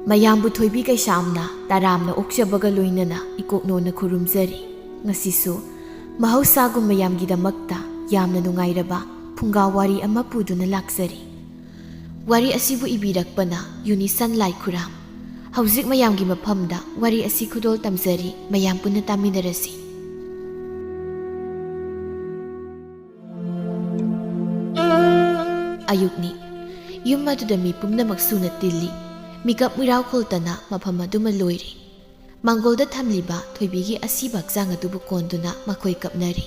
ꯃꯌꯥꯝꯕꯨ ꯊꯣꯏꯕꯤ ꯀꯩꯁꯥꯝꯅ ꯇꯔꯥꯝꯅ ꯑꯣꯛꯆꯕꯒ ꯂꯣꯏꯅꯅ ꯏꯀꯣꯛꯅꯣꯅ ꯈꯨꯔꯨꯝꯖꯔꯤ꯫ ꯉꯁꯤꯁꯨ ꯃꯍꯧꯁꯥꯒꯨꯝ ꯃꯌꯥꯝꯒꯤꯗꯃꯛꯇ ꯌꯥꯝꯅ ꯅꯨꯡꯉꯥꯏꯔꯕ ꯐꯨꯡꯒꯥꯋꯥꯔꯤ ꯑꯃ ꯄꯨꯗꯨꯅ ꯂꯥꯛꯆꯔꯤ꯫ ꯋꯥꯔꯤ ꯑꯁꯤꯕꯨ ꯏꯕꯤꯔꯛꯄꯅ ꯌꯨꯅꯤꯁꯟ ꯂꯥꯏꯈꯨꯔꯥꯝ꯫ ꯍꯧꯖꯤꯛ ꯃꯌꯥꯝꯒꯤ ꯃꯐꯝꯗ ꯋꯥꯔꯤ ꯑꯁꯤ ꯈꯨꯗꯣꯜ ꯇꯝꯖꯔꯤ, ꯃꯌꯥꯝ ꯄꯨꯟꯅ ꯇꯥꯃꯤꯟꯅꯔꯁꯤ꯫ ꯑꯌꯨꯛꯅꯤ꯫ ꯌꯨꯝ ꯑꯗꯨꯗ ꯃꯤ ꯄꯨꯝꯅꯃꯛ ꯁꯨꯅ ꯇꯤꯜꯂꯤ꯫ ꯃꯤꯀꯞ ꯃꯤꯔꯥꯎꯈꯣꯜꯇꯅ ꯃꯐꯝ ꯑꯗꯨꯃ ꯂꯣꯏꯔꯤ꯫ ꯃꯥꯡꯒꯣꯜꯗ ꯊꯝꯂꯤꯕ ꯊꯣꯏꯕꯤꯒꯤ ꯑꯁꯤꯕ ꯍꯛꯆꯥꯡ ꯑꯗꯨꯕꯨ ꯀꯣꯟꯗꯨꯅ ꯃꯈꯣꯏ ꯀꯞꯅꯔꯤ꯫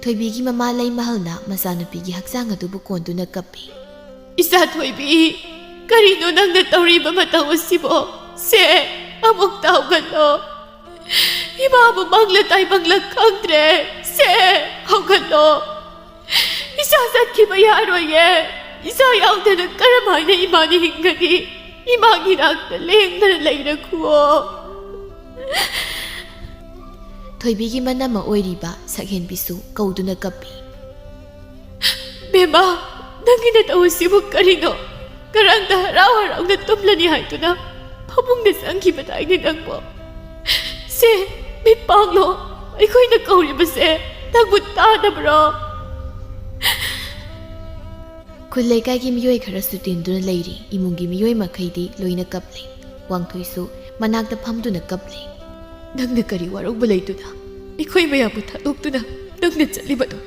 ꯊꯣꯏꯕꯤꯒꯤ ꯃꯃꯥ ꯂꯩꯃꯍꯜꯅ ꯃꯆꯥꯅꯨꯄꯤꯒꯤ ꯍꯛꯆꯥꯡ ꯑꯗꯨꯕꯨ ꯀꯣꯟꯗꯨꯅ ꯀꯞꯄꯤ꯫ ꯏꯆꯥ ꯊꯣꯏꯕꯤ, ꯀꯔꯤꯅꯣ ꯅꯪꯅ ꯇꯧꯔꯤꯕ ꯃꯇꯧ ꯑꯁꯤꯕꯣ? ꯁꯦ, ꯑꯃꯨꯛꯇ ꯍꯧꯒꯠꯂꯣ꯫ ꯏꯃꯥꯕꯨ ꯃꯪꯂ ꯇꯥꯏꯕꯪꯂ ꯈꯪꯗ꯭ꯔꯦ꯫ ꯁꯦ, ꯍꯧꯒꯠꯂꯣ꯫ ꯏꯆꯥ ꯆꯠꯈꯤꯕ ꯌꯥꯔꯣꯏꯌꯦ꯫ ꯏꯆꯥ ꯌꯥꯎꯗꯅ ꯀꯔꯝꯍꯥꯏꯅ ꯏꯃꯥꯅ ꯍꯤꯡꯒꯅꯤ? ꯏꯃꯥꯒꯤ ꯅꯥꯛꯇ ꯂꯦꯡꯗꯅ ꯂꯩꯔꯈꯨꯋꯣ꯫ ꯊꯣꯏꯕꯤꯒꯤ ꯃꯅꯝꯃ ꯑꯣꯏꯔꯤꯕ ꯁꯛꯍꯦꯟꯕꯤꯁꯨ ꯀꯧꯗꯨꯅ ꯀꯞꯄꯤ꯫ ꯕꯦꯝꯃ, ꯅꯪꯒꯤ ꯅꯇꯧ ꯑꯁꯤꯕꯨ ꯀꯔꯤꯅꯣ? ꯉꯔꯥꯡꯗ ꯍꯔꯥꯎ ꯍꯔꯥꯎꯅ ꯇꯨꯝꯂꯅꯤ ꯍꯥꯏꯗꯨꯅ ꯐꯃꯨꯡꯗ ꯆꯪꯈꯤꯕꯗꯥꯏꯅꯦ ꯅꯪꯕꯣ꯫ ꯁꯦ, ꯃꯤꯠ ꯄꯥꯡꯂꯣ꯫ ꯑꯩꯈꯣꯏꯅ ꯀꯧꯔꯤꯕꯁꯦ ꯅꯪꯕꯨ ꯇꯥꯗꯕ꯭ꯔꯣ? ꯈꯨꯜ ꯂꯩꯀꯥꯏꯒꯤ ꯃꯤꯑꯣꯏ ꯈꯔꯁꯨ ꯇꯤꯟꯗꯨꯅ ꯂꯩꯔꯤ꯫ ꯏꯃꯨꯡꯒꯤ ꯃꯤꯑꯣꯏ ꯃꯈꯩꯗꯤ ꯂꯣꯏꯅ ꯀꯞꯂꯤ꯫ ꯋꯥꯡꯊꯣꯏꯁꯨ ꯃꯅꯥꯛꯇ ꯐꯝꯗꯨꯅ ꯀꯞꯂꯤ꯫ ꯅꯪꯅ ꯀꯔꯤ ꯋꯥꯔꯧꯕ ꯂꯩꯗꯨꯅ ꯑꯩꯈꯣꯏ ꯃꯌꯥꯝꯕꯨ ꯊꯥꯗꯣꯛꯇꯨꯅ ꯅꯪꯅ ꯆꯠꯂꯤꯕꯗꯣ?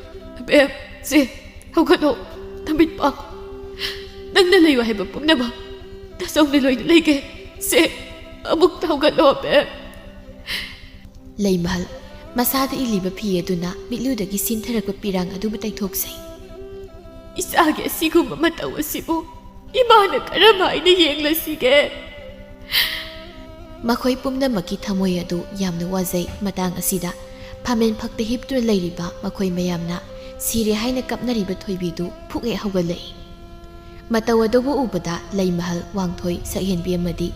ꯕꯦꯝ, ꯁꯦ, ꯍꯧꯒꯠꯂꯣ, ꯅꯃꯤꯠ ꯄꯥꯡꯉꯣ꯫ ꯅꯪꯅ ꯂꯩꯌꯨ ꯍꯥꯏꯕ ꯄꯨꯝꯅꯃꯛ ꯇꯁꯧꯅ ꯂꯣꯏꯅ ꯂꯩꯒꯦ꯫ ꯁꯦ, ꯑꯃꯨꯛꯇ ꯍꯧꯒꯠꯂꯣ ꯕꯦꯝ꯫ ꯂꯩꯃꯍꯜ ꯃꯁꯥꯗ ꯏꯜꯂꯤꯕ ꯐꯤ ꯑꯗꯨꯅ ꯃꯤꯠꯂꯨꯗꯒꯤ ꯁꯤꯟꯊꯔꯛꯄ ꯄꯤꯔꯥꯡ ꯑꯗꯨꯕꯨ ꯇꯩꯊꯣꯛꯆꯩ꯫ ꯏꯆꯥꯒꯤ ꯑꯁꯤꯒꯨꯝꯕ ꯃꯇꯧ ꯑꯁꯤꯕꯨ ꯏꯃꯥꯅ ꯀꯔꯝꯍꯥꯏꯅ ꯌꯦꯡꯂꯁꯤꯒꯦ? ꯃꯈꯣꯏ ꯄꯨꯝꯅꯃꯛꯀꯤ ꯊꯃꯣꯏ ꯑꯗꯨ ꯌꯥꯝꯅ ꯋꯥꯖꯩ꯫ ꯃꯇꯥꯡ ꯑꯁꯤꯗ ꯐꯥꯃꯦꯟ ꯐꯛꯇ ꯍꯤꯞꯇꯨꯅ ꯂꯩꯔꯤꯕ ꯃꯈꯣꯏ ꯃꯌꯥꯝꯅ ꯁꯤꯔꯦ ꯍꯥꯏꯅ ꯀꯞꯅꯔꯤꯕ ꯊꯣꯏꯕꯤꯗꯨ ꯐꯨꯛ ꯍꯦꯛ ꯍꯧꯒꯠꯂꯛꯏ꯫ ꯃꯇꯧ ꯑꯗꯨꯕꯨ ꯎꯕꯗ ꯂꯩꯃꯍꯜ, ꯋꯥꯡꯊꯣꯏ, ꯁꯛꯍꯦꯟꯕꯤ ꯑꯃꯗꯤ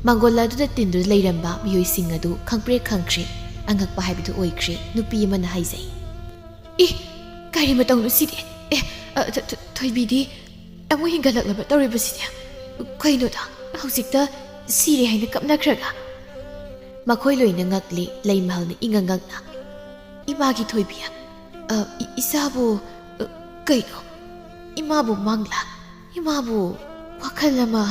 ꯃꯥꯡꯒꯣꯜ ꯑꯗꯨꯗ ꯇꯤꯟꯗꯨꯅ ꯂꯩꯔꯝꯕ ꯃꯤꯑꯣꯏꯁꯤꯡ ꯑꯗꯨ ꯈꯪꯄ꯭ꯔꯦꯛ ꯈꯪꯈ꯭ꯔꯦ꯫ ꯑꯉꯛꯄ ꯍꯥꯏꯕꯗꯨ ꯑꯣꯏꯈ꯭ꯔꯦ꯫ ꯅꯨꯄꯤ ꯑꯃꯅ ꯍꯥꯏꯖꯩ, ꯀꯔꯤ ꯃꯇꯧꯅꯣ ꯁꯤꯗꯤ? ꯊꯣꯏꯕꯤꯗꯤ ꯑꯃꯨꯛ ꯍꯤꯡꯒꯠꯂꯛꯂꯕ ꯇꯧꯔꯤꯕꯁꯤꯗꯤ? ꯀꯩꯅꯣꯗ ꯍꯧꯖꯤꯛꯇ ꯁꯤꯔꯦ ꯍꯥꯏꯅ ꯀꯞꯅꯈ꯭ꯔꯒ? ꯃꯈꯣꯏ ꯂꯣꯏꯅ ꯉꯛꯂꯤ꯫ ꯂꯩꯃꯍꯜꯅ ꯏꯉꯛ ꯉꯛꯅ, ꯏꯃꯥꯒꯤ ꯊꯣꯏꯕꯤ, ꯏꯆꯥꯕꯨ ꯀꯩꯅꯣ? ꯏꯃꯥꯕꯨ ꯃꯪꯂꯥ? ꯏꯃꯥꯕꯨ ꯋꯥꯈꯜ ꯑꯃ?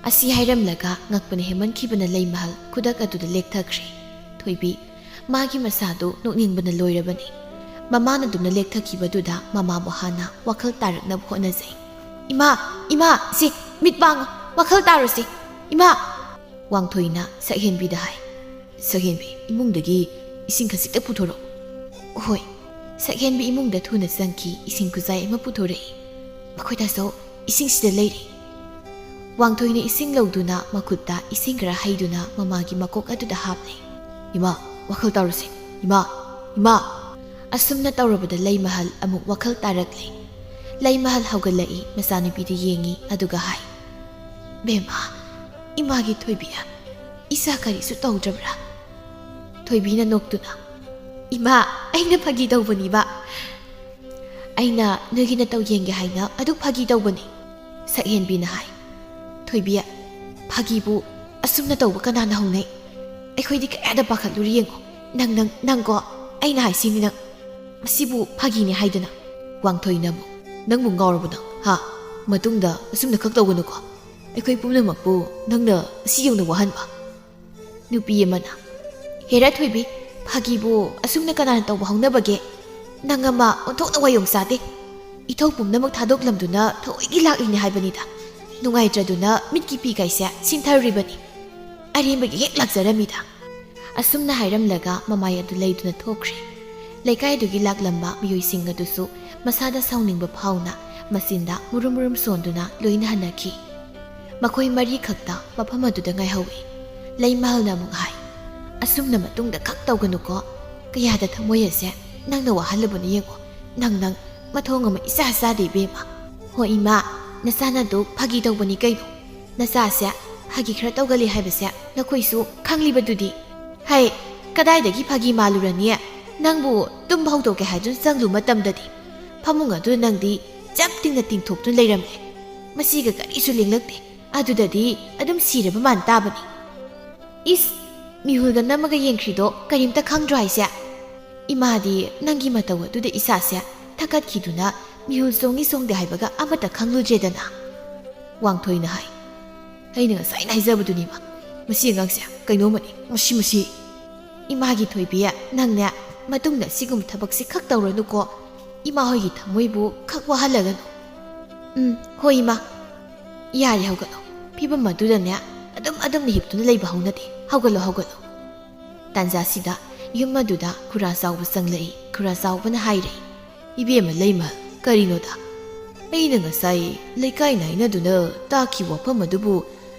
ꯑꯁꯤ ꯍꯥꯏꯔꯝꯂꯒ ꯉꯛꯄꯅ ꯍꯦꯃꯟꯈꯤꯕꯅ ꯂꯩꯃꯍꯜ ꯈꯨꯗꯛ ꯑꯗꯨꯗ ꯂꯦꯛꯊꯈ꯭ꯔꯦ꯫ ꯊꯣꯏꯕꯤ ꯃꯥꯒꯤ ꯃꯁꯥꯗꯨ ꯅꯣꯛꯅꯤꯡꯕꯅ ꯂꯣꯏꯔꯕꯅꯤ꯫ ꯃꯃꯥꯅ ꯑꯗꯨꯝꯅ ꯂꯦꯛꯊꯈꯤꯕꯗꯨꯗ ꯃꯃꯥꯕꯨ ꯍꯥꯟꯅ ꯋꯥꯈꯜ ꯇꯥꯔꯛꯅꯕ ꯍꯣꯠꯅꯖꯩ꯫ ꯏꯃꯥ, ꯁꯤ ꯃꯤꯠ ꯄꯥꯡꯉꯣ, ꯋꯥꯈꯜ ꯇꯥꯔꯣꯁꯤ, ꯏꯃꯥ꯫ ꯋꯥꯡꯊꯣꯏꯅ ꯁꯛꯍꯦꯟꯕꯤꯗ ꯍꯥꯏ, ꯁꯛꯍꯦꯟꯕꯤ, ꯏꯃꯨꯡꯗꯒꯤ ꯏꯁꯤꯡ ꯈꯖꯤꯛꯇ ꯄꯨꯊꯣꯔꯛꯎ꯫ ꯍꯣꯏ꯫ ꯁꯛꯍꯦꯟꯕꯤ ꯏꯃꯨꯡꯗ ꯊꯨꯅ ꯆꯪꯈꯤ꯫ ꯏꯁꯤꯡ ꯈꯨꯖꯥꯏ ꯑꯃ ꯄꯨꯊꯣꯔꯛꯏ꯫ ꯃꯈꯣꯏꯗꯁꯨ ꯏꯁꯤꯡꯁꯤꯗ ꯂꯩꯔꯤ꯫ ꯋꯥꯡꯊꯣꯏꯅ ꯏꯁꯤꯡ ꯂꯧꯗꯨꯅ ꯃꯈꯨꯠꯇ ꯏꯁꯤꯡ ꯈꯔ ꯍꯩꯗꯨꯅ ꯃꯃꯥꯒꯤ ꯃꯀꯣꯛ ꯑꯗꯨꯗ ꯍꯥꯞꯂꯤ꯫ ꯏꯃꯥ, ꯋꯥꯈꯜ ꯇꯥꯔꯨꯁꯤ, ꯏꯃꯥ, ꯏꯃꯥ꯫ ꯑꯁꯨꯝꯅ ꯇꯧꯔꯕꯗ ꯂꯩꯃꯍꯜ ꯑꯃꯨꯛ ꯋꯥꯈꯜ ꯇꯥꯔꯛꯂꯤ꯫ ꯂꯩꯃꯍꯜ ꯍꯧꯒꯠꯂꯛꯏ, ꯃꯆꯥꯅꯨꯄꯤꯗ ꯌꯦꯡꯉꯤ, ꯑꯗꯨꯒ ꯍꯥꯏ, ꯕꯦꯝꯃ, ꯏꯃꯥꯒꯤ ꯊꯣꯏꯕꯤ, ꯏꯆꯥ ꯀꯔꯤꯁꯨ ꯇꯧꯗ꯭ꯔꯕ꯭ꯔꯥ? ꯊꯣꯏꯕꯤꯅ ꯅꯣꯛꯇꯨꯅ, ꯏꯃꯥ, ꯑꯩꯅ ꯐꯥꯒꯤ ꯇꯧꯕꯅꯤꯕ꯫ ꯑꯩꯅ ꯅꯣꯏꯒꯤ ꯅꯇꯧ ꯌꯦꯡꯒꯦ ꯍꯥꯏꯅ ꯑꯗꯨꯛ ꯐꯥꯒꯤ ꯇꯧꯕꯅꯤ꯫ ꯁꯛꯍꯦꯟꯕꯤꯅ ꯍꯥꯏ, ꯊꯣꯏꯕꯤ, ꯐꯥꯒꯤꯕꯨ ꯑꯁꯨꯝꯅ ꯇꯧꯕ ꯀꯅꯥꯅ ꯍꯧꯅꯩ? ꯑꯩꯈꯣꯏꯗꯤ ꯀꯌꯥꯗ ꯄꯥꯈꯠꯂꯨꯔꯤ ꯌꯦꯡꯉꯣ꯫ ꯅꯪꯀꯣ, ꯑꯩꯅ ꯍꯥꯏꯁꯤꯅꯤ, ꯅꯪ ꯃꯁꯤꯕꯨ ꯐꯥꯒꯤꯅꯤ ꯍꯥꯏꯗꯅ꯫ ꯋꯥꯡꯊꯣꯏꯅ ꯑꯃꯨꯛ, ꯅꯪꯕꯨ ꯉꯥꯎꯔꯕ ꯅꯪ? ꯃꯇꯨꯡꯗ ꯑꯁꯨꯝꯅ ꯈꯛ ꯇꯧꯒꯅꯨꯀꯣ꯫ ꯑꯩꯈꯣꯏ ꯄꯨꯝꯅꯃꯛꯄꯨ ꯅꯪꯅ ꯑꯁꯤ ꯌꯧꯅ ꯋꯥꯍꯟꯕ? ꯅꯨꯄꯤ ꯑꯃꯅ, ꯍꯦꯔꯥ ꯊꯣꯏꯕꯤ, ꯐꯥꯒꯤꯕꯨ ꯑꯁꯨꯝꯅ ꯀꯅꯥꯅ ꯇꯧꯕ ꯍꯧꯅꯕꯒꯦ? ꯅꯪ ꯑꯃ ꯑꯣꯟꯊꯣꯛꯅ ꯋꯥꯌꯣꯡ ꯆꯥꯗꯦ꯫ ꯏꯊꯧ ꯄꯨꯝꯅꯃꯛ ꯊꯥꯗꯣꯛꯂꯝꯗꯨꯅ ꯊꯑꯣꯏꯒꯤ ꯂꯥꯛꯂꯤꯅꯤ ꯍꯥꯏꯕꯅꯤꯗ꯫ ꯅꯨꯡꯉꯥꯏꯇ꯭ꯔꯗꯨꯅ ꯃꯤꯠꯀꯤ ꯄꯤꯒꯥꯏꯁꯦ ꯁꯤꯟꯊꯔꯨꯔꯤꯕꯅꯤ꯫ ꯑꯔꯦꯝꯕꯒꯤ ꯍꯦꯛ ꯂꯥꯛꯆꯔꯝꯃꯤꯗ꯫ ꯑꯁꯨꯝꯅ ꯍꯥꯏꯔꯝꯂꯒ ꯃꯃꯥꯏ ꯑꯗꯨ ꯂꯩꯗꯨꯅ ꯊꯣꯛꯈ꯭ꯔꯦ꯫ ꯂꯩꯀꯥꯏꯗꯨꯒꯤ ꯂꯥꯛꯂꯝꯕ ꯃꯤꯑꯣꯏꯁꯤꯡ ꯑꯗꯨꯁꯨ ꯃꯁꯥꯗ ꯁꯥꯎꯅꯤꯡꯕ ꯐꯥꯎꯅ ꯃꯆꯤꯟꯗ ꯃꯨꯔꯨꯝ ꯃꯨꯔꯨꯝ ꯁꯣꯟꯗꯨꯅ ꯂꯣꯏꯅ ꯍꯟꯅꯈꯤ꯫ ꯃꯈꯣꯏ ꯃꯔꯤ ꯈꯛꯇ ꯃꯐꯝ ꯑꯗꯨꯗ ꯉꯥꯏꯍꯧꯏ꯫ ꯂꯩꯃꯍꯜꯅ ꯑꯃꯨꯛ ꯍꯥꯏ, ꯑꯁꯨꯝꯅ ꯃꯇꯨꯡꯗ ꯈꯛ ꯇꯧꯒꯅꯨꯀꯣ꯫ ꯀꯌꯥꯗ ꯊꯃꯣꯏ ꯑꯁꯦ ꯅꯪꯅ ꯋꯥꯍꯜꯂꯕꯅꯤ ꯌꯦꯡꯉꯣ꯫ ꯅꯪ ꯃꯊꯣꯡ ꯑꯃ ꯏꯆꯥ ꯆꯥꯗꯦ ꯏꯕꯦꯝꯃ꯫ ꯍꯣꯏ ꯏꯃꯥ, ꯅꯆꯥꯅꯗꯨ ꯐꯥꯒꯤ ꯇꯧꯕꯅꯤ ꯀꯩꯅꯣ꯫ ꯅꯆꯥꯁꯦ ꯐꯥꯒꯤ ꯈꯔ ꯇꯧꯒꯜꯂꯤ ꯍꯥꯏꯕꯁꯦ ꯅꯈꯣꯏꯁꯨ ꯈꯪꯂꯤꯕꯗꯨꯗꯤ꯫ ꯍꯩ, ꯀꯗꯥꯏꯗꯒꯤ ꯐꯥꯒꯤ ꯃꯥꯜꯂꯨꯔꯅꯤ? ꯅꯪꯕꯨ ꯇꯨꯝꯕ ꯍꯧꯗꯣꯛꯀꯦ ꯍꯥꯏꯗꯨꯅ ꯆꯪꯂꯨ ꯃꯇꯝꯗꯗꯤ ꯐꯃꯨꯡ ꯑꯗꯨ ꯅꯪꯗꯤ ꯆꯞ ꯇꯤꯡꯅ ꯇꯤꯡꯊꯣꯛꯇꯨꯅ ꯂꯩꯔꯝꯂꯦ꯫ ꯃꯁꯤꯒ ꯀꯔꯤꯁꯨ ꯂꯦꯡꯂꯛꯇꯦ꯫ ꯑꯗꯨꯗꯗꯤ ꯑꯗꯨꯝ ꯁꯤꯔꯕ ꯃꯥꯟ ꯇꯥꯕꯅꯤ. ꯏꯁ, ꯃꯤꯍꯨꯜꯒ ꯅꯝꯃꯒ ꯌꯦꯡꯈ꯭ꯔꯤꯗꯣ ꯀꯔꯤꯝꯇ ꯈꯪꯗ꯭ꯔꯣ ꯍꯥꯏꯁꯦ? ꯏꯃꯥꯗꯤ ꯅꯪꯒꯤ ꯃꯇꯧ ꯑꯗꯨꯗ ꯏꯁꯥꯁꯦ ꯊꯛꯀꯠꯈꯤꯗꯨꯅ ꯃꯤꯍꯨꯜ ꯆꯣꯡꯉꯤ ꯆꯣꯡꯗꯦ ꯍꯥꯏꯕꯒ ꯑꯃꯠꯇ ꯈꯪꯂꯨꯗ꯭ꯔꯦꯗꯅ. ꯋꯥꯡꯊꯣꯏꯅ ꯍꯥꯏ. ꯑꯩꯅ ꯉꯁꯥꯏꯅ ꯍꯥꯏꯖꯕꯗꯨꯅꯤꯕ, ꯃꯁꯤ ꯑꯉꯥꯡꯁꯦ ꯀꯩꯅꯣꯃꯅꯤ, ꯃꯁꯤ. ꯏꯃꯥꯒꯤ ꯊꯣꯏꯕꯤ, ꯅꯪꯅꯦ ꯃꯇꯨꯡꯗ ꯁꯤꯒꯨꯝꯕ ꯊꯕꯛꯁꯤ ꯈꯛ ꯇꯧꯔꯅꯨꯀꯣ. ꯏꯃꯥ ꯍꯣꯏꯒꯤ ꯊꯃꯣꯏꯕꯨ ꯈꯛ ꯋꯥꯍꯜꯂꯒꯅꯨ. ꯍꯣꯏ ꯏꯃꯥ. ꯌꯥꯔꯦ, ꯍꯧꯒꯠꯂꯣ. ꯐꯤꯕꯝ ꯑꯗꯨꯗꯅꯦ ꯑꯗꯨꯝ ꯍꯤꯞꯇꯨꯅ ꯂꯩꯕ ꯍꯧꯅꯗꯦ. ꯍꯧꯒꯠꯂꯣ. ꯇꯥꯟꯖꯥꯁꯤꯗ ꯌꯨꯝ ꯑꯗꯨꯗ ꯈꯨꯔꯥ ꯆꯥꯎꯕ ꯆꯪꯂꯛꯏ. ꯈꯨꯔꯥ ꯆꯥꯎꯕꯅ ꯍꯥꯏꯔꯛꯏ. ꯏꯕꯦꯝꯃ ꯂꯩꯃ, ꯀꯔꯤꯅꯣꯗ? ꯑꯩꯅ ꯉꯁꯥꯏ ꯂꯩꯀꯥꯏ ꯅꯥꯏꯅꯗꯨꯅ ꯇꯥꯛꯈꯤꯕ ꯋꯥꯐꯝ ꯑꯗꯨꯕꯨ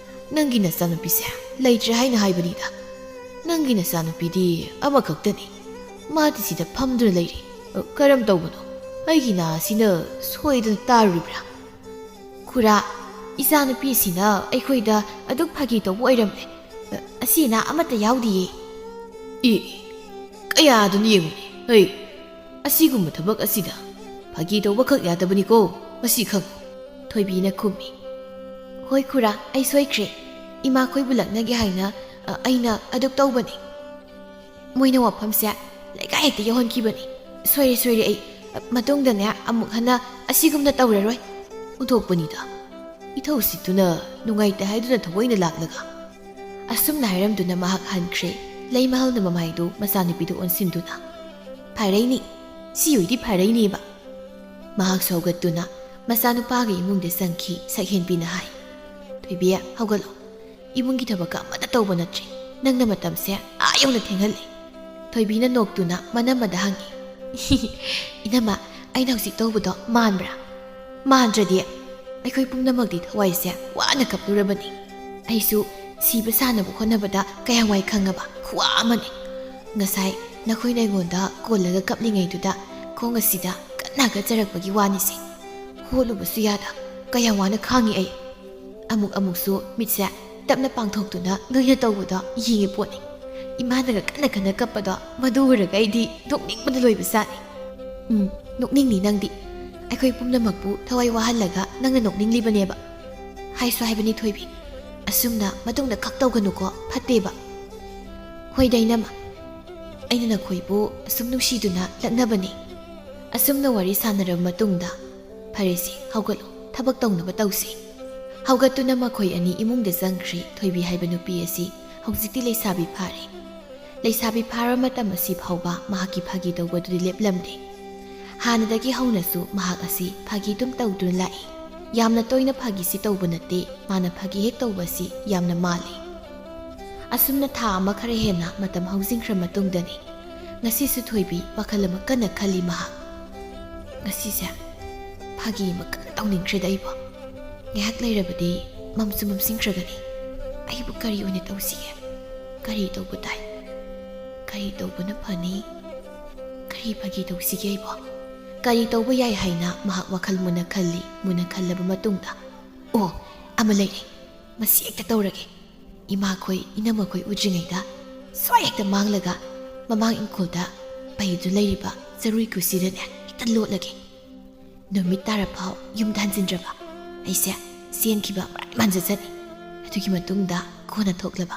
ꯅꯪꯒꯤ ꯅꯆꯥꯅꯨꯄꯤꯁꯦ ꯂꯩꯇ꯭ꯔꯦ ꯍꯥꯏꯅ ꯍꯥꯏꯕꯅꯤꯗ. ꯅꯪꯒꯤ ꯅꯆꯥꯅꯨꯄꯤꯗꯤ ꯑꯃꯈꯛꯇꯅꯤ. ꯃꯥꯗꯤ ꯁꯤꯗ ꯐꯝꯗꯨꯅ ꯂꯩꯔꯤ. ꯀꯔꯝ ꯇꯧꯕꯅꯣ? ꯑꯩꯒꯤ ꯅꯥꯁꯤꯅ ꯁꯣꯏꯗꯅ ꯇꯥꯔꯨꯔꯤꯕ꯭ꯔꯥ? ꯈꯨꯔꯥ, ꯏꯆꯥꯅꯨꯄꯤꯁꯤꯅ ꯑꯩꯈꯣꯏꯗ ꯑꯗꯨꯛ ꯐꯥꯒꯤ ꯇꯧꯕ ꯑꯣꯏꯔꯝꯂꯦ. ꯑꯁꯤ ꯑꯅꯥ ꯑꯃꯠꯇ ꯌꯥꯎꯗꯤꯌꯦ. ꯀꯌꯥꯗꯨꯅ ꯌꯦꯡꯉꯨꯅꯦ. ꯑꯁꯤꯒꯨꯝꯕ ꯊꯕꯛ ꯑꯁꯤꯗ ꯐꯥꯒꯤ ꯇꯧꯕꯈꯛ ꯌꯥꯗꯕꯅꯤꯀꯣ, ꯃꯁꯤ ꯈꯪ. ꯊꯣꯏꯕꯤꯅ ꯈꯨꯝꯃꯤ. ꯍꯣꯏ ꯈꯨꯔꯥ, ꯑꯩ ꯁꯣꯏꯈ꯭ꯔꯦ. ꯏꯃꯥꯈꯣꯏꯕꯨ ꯂꯛꯅꯒꯦ ꯍꯥꯏꯅ ꯑꯩꯅ ꯑꯗꯨꯛ ꯇꯧꯕꯅꯤ. ꯃꯣꯏꯅ ꯋꯥꯐꯝꯁꯦ ꯂꯩꯀꯥꯏ ꯍꯦꯛꯇ ꯌꯧꯍꯟꯈꯤꯕꯅꯤ. ꯁꯣꯏꯔꯦ ꯑꯩ. ꯃꯇꯨꯡꯗꯅꯦ ꯑꯃꯨꯛ ꯍꯟꯅ ꯑꯁꯤꯒꯨꯝꯅ ꯇꯧꯔꯔꯣꯏ. ꯎꯊꯣꯛꯄꯅꯤꯗ. ꯏꯊꯧꯁꯤꯠꯇꯨꯅ ꯅꯨꯡꯉꯥꯏꯇꯦ ꯍꯥꯏꯗꯨꯅ ꯊꯑꯣꯏꯅ ꯂꯥꯛꯂꯒ. ꯑꯁꯨꯝꯅ ꯍꯥꯏꯔꯝꯗꯨꯅ ꯃꯍꯥꯛ ꯍꯟꯈ꯭ꯔꯦ. ꯂꯩꯃꯍꯜꯅ ꯃꯃꯥꯏꯗꯨ ꯃꯆꯥꯅꯨꯄꯤꯗꯨ ꯑꯣꯟꯁꯤꯟꯗꯨꯅ. ꯐꯔꯩꯅꯤ, ꯁꯤ ꯑꯣꯏꯗꯤ ꯐꯔꯩꯅꯦꯕ. ꯃꯍꯥꯛꯁꯨ ꯍꯧꯒꯠꯇꯨꯅ ꯃꯆꯥꯅꯨꯄꯥꯒꯤ ꯏꯃꯨꯡꯗ ꯆꯪꯈꯤ. ꯁꯛꯍꯦꯟꯕꯤꯅ ꯍꯥꯏ. ꯊꯣꯏꯕꯤ, ꯍꯧꯒꯠꯂꯣ. ꯏꯃꯨꯡꯒꯤ ꯊꯕꯛꯀ ꯑꯃꯠꯇ ꯇꯧꯕ ꯅꯠꯇ꯭ꯔꯤ. ꯅꯪꯅ ꯃꯇꯝꯁꯦ ꯌꯧꯅ ꯊꯦꯡꯍꯜꯂꯦ. ꯊꯣꯏꯕꯤꯅ ꯅꯣꯛꯇꯨꯅ ꯃꯅꯝꯃꯗ ꯍꯪꯉꯤ. ꯏꯅꯝꯃ, ꯑꯩꯅ ꯍꯧꯖꯤꯛ ꯇꯧꯕꯗꯣ ꯃꯥꯟꯕ꯭ꯔꯥ? ꯃꯥꯟꯗ꯭ꯔꯗꯤ ꯑꯩꯈꯣꯏ ꯄꯨꯝꯅꯃꯛꯇꯤ ꯊꯋꯥꯏꯁꯦ ꯋꯥꯅ ꯀꯞꯂꯨꯔꯕꯅꯤ. ꯑꯩꯁꯨ ꯁꯤꯕ ꯁꯥꯟꯅꯕ ꯍꯣꯠꯅꯕꯗ ꯀꯌꯥꯋꯥꯏ ꯈꯪꯉꯕ ꯈꯨꯋꯥ ꯑꯃꯅꯤ. ꯉꯁꯥꯏ ꯅꯈꯣꯏꯅ ꯑꯩꯉꯣꯟꯗ ꯀꯣꯜꯂꯒ ꯀꯞꯂꯤꯉꯩꯗꯨꯗ ꯈꯣꯡ ꯑꯁꯤꯗ ꯀꯟꯅ ꯍꯥꯒꯠꯆꯔꯛꯄꯒꯤ ꯋꯥꯅꯤꯁꯦ. ꯍꯣꯠꯂꯨꯕꯁꯨ ꯌꯥꯗ ꯀꯌꯥ ꯋꯥꯅ ꯈꯥꯡꯉꯤ ꯑꯩ. ꯑꯃꯨꯛꯁꯨ ꯃꯤꯠꯁꯦ ꯇꯞꯅ ꯄꯥꯡꯊꯣꯛꯇꯨꯅ ꯅꯣꯏꯅ ꯇꯧꯕꯗꯣ ꯌꯦꯡꯉꯤ ꯄꯣꯠꯅꯤ. ꯏꯃꯥꯅꯒ ꯀꯟꯅ ꯀꯞꯄꯗꯣ ꯃꯗꯨ ꯑꯣꯏꯔꯒ ꯑꯩꯗꯤ ꯅꯣꯛꯅꯤꯡꯕꯅ ꯂꯣꯏꯕ ꯆꯥꯠꯅꯤ. ꯅꯣꯛꯅꯤꯡꯅꯤ ꯅꯪꯗꯤ. ꯑꯩꯈꯣꯏ ꯄꯨꯝꯅꯃꯛꯄꯨ ꯊꯋꯥꯏ ꯋꯥꯍꯜꯂꯒ ꯅꯪꯅ ꯅꯣꯛꯅꯤꯡꯂꯤꯕꯅꯦꯕ. ꯍꯥꯏꯁꯨ ꯍꯥꯏꯕꯅꯤ ꯊꯣꯏꯕꯤ, ꯑꯁꯨꯝꯅ ꯃꯇꯨꯡꯗ ꯈꯛ ꯇꯧꯒꯅꯨꯀꯣ, ꯐꯠꯇꯦꯕ. ꯍꯣꯏꯗ ꯏꯅꯝꯃ, ꯑꯩꯅ ꯅꯈꯣꯏꯕꯨ ꯑꯁꯨꯝ ꯅꯨꯡꯁꯤꯗꯨꯅ ꯂꯛꯅꯕꯅꯤ. ꯑꯁꯨꯝꯅ ꯋꯥꯔꯤ ꯁꯥꯟꯅꯔꯕ ꯃꯇꯨꯡꯗ ꯐꯔꯦꯁꯤ, ꯍꯧꯒꯠꯂꯣ, ꯊꯕꯛ ꯇꯧꯅꯕ ꯇꯧꯁꯤ. ꯍꯧꯒꯠꯇꯨꯅ ꯃꯈꯣꯏ ꯑꯅꯤ ꯏꯃꯨꯡꯗ ꯆꯪꯈ꯭ꯔꯤ. ꯊꯣꯏꯕꯤ ꯍꯥꯏꯕ ꯅꯨꯄꯤ ꯑꯁꯤ ꯍꯧꯖꯤꯛꯇꯤ ꯂꯩꯁꯥꯕꯤ ꯐꯥꯔꯦ. ꯂꯩꯁꯥꯕꯤ ꯐꯥꯔꯕ ꯃꯇꯝ ꯑꯁꯤ ꯐꯥꯎꯕ ꯃꯍꯥꯛꯀꯤ ꯐꯥꯒꯤ ꯇꯧꯕꯗꯨꯗꯤ ꯂꯦꯞꯂꯝꯗꯦ. ꯍꯥꯟꯅꯗꯒꯤ ꯍꯧꯅꯁꯨ ꯃꯍꯥꯛ ꯑꯁꯤ ꯐꯥꯒꯤ ꯑꯗꯨꯝ ꯇꯧꯗꯨꯅ ꯂꯥꯛꯏ. ꯌꯥꯝꯅ ꯇꯣꯏꯅ ꯐꯥꯒꯤꯁꯤ ꯇꯧꯕ ꯅꯠꯇꯦ. ꯃꯥꯅ ꯐꯥꯒꯤ ꯍꯦꯛ ꯇꯧꯕꯁꯤ ꯌꯥꯝꯅ ꯃꯥꯜꯂꯤ. ꯑꯁꯨꯝꯅ ꯊꯥ ꯑꯃ ꯈꯔ ꯍꯦꯟꯅ ꯃꯇꯝ ꯍꯧꯖꯤꯟꯈ꯭ꯔ ꯃꯇꯨꯡꯗꯅꯤ ꯉꯁꯤꯁꯨ ꯊꯣꯏꯕꯤ ꯋꯥꯈꯜ ꯑꯃ ꯀꯟꯅ ꯈꯜꯂꯤ. ꯃꯍꯥꯛ ꯉꯁꯤꯁꯦ ꯐꯥꯒꯤ ꯑꯃ ꯀꯟꯅ ꯇꯧꯅꯤꯡꯈ꯭ꯔꯦꯗ ꯑꯩꯕꯨ. ꯉꯥꯏꯍꯥꯛ ꯂꯩꯔꯕꯗꯤ ꯃꯝꯁꯨ ꯃꯝꯁꯤꯟꯈ꯭ꯔꯒꯅꯤ. ꯑꯩꯕꯨ ꯀꯔꯤ ꯑꯣꯏꯅ ꯇꯧꯁꯤꯒꯦ? ꯀꯔꯤ ꯇꯧꯕ ꯇꯥꯏ? ꯀꯔꯤ ꯇꯧꯕꯅ ꯐꯅꯤ? ꯀꯔꯤ ꯐꯥꯒꯤ ꯇꯧꯁꯤꯒꯦ ꯑꯩꯕꯨ? ꯀꯔꯤ ꯇꯧꯕ ꯌꯥꯏ ꯍꯥꯏꯅ ꯃꯍꯥꯛ ꯋꯥꯈꯜ ꯃꯨꯟꯅ ꯈꯜꯂꯤ. ꯃꯨꯟꯅ ꯈꯜꯂꯕ ꯃꯇꯨꯡꯗ ꯑꯃ ꯂꯩꯔꯦ. ꯃꯁꯤ ꯍꯦꯛꯇ ꯇꯧꯔꯒꯦ. ꯏꯃꯥꯈꯣꯏ ꯏꯅꯝꯃꯈꯣꯏ ꯎꯗ꯭ꯔꯤꯉꯩꯗ ꯁ꯭ꯋꯥꯏ ꯍꯦꯛꯇ ꯃꯥꯡꯂꯒ ꯃꯃꯥꯡ ꯏꯪꯈꯣꯜꯗ ꯄꯩꯗꯨ ꯂꯩꯔꯤꯕ ꯆꯔꯨꯏ ꯀꯨꯁꯤꯗꯅꯦ ꯍꯦꯛꯇ ꯂꯣꯠꯂꯒꯦ. ꯅꯨꯃꯤꯠ ꯇꯥꯔꯐꯥꯎ ꯌꯨꯝꯗ ꯍꯟꯖꯤꯟꯗ꯭ꯔꯕ ꯑꯩꯁꯦ ꯆꯦꯟꯈꯤꯕ ꯃꯔꯥꯏ ꯃꯥꯟꯖꯆꯅꯤ. ꯑꯗꯨꯒꯤ ꯃꯇꯨꯡꯗ ꯀꯣꯟꯅ ꯊꯣꯛꯂꯕ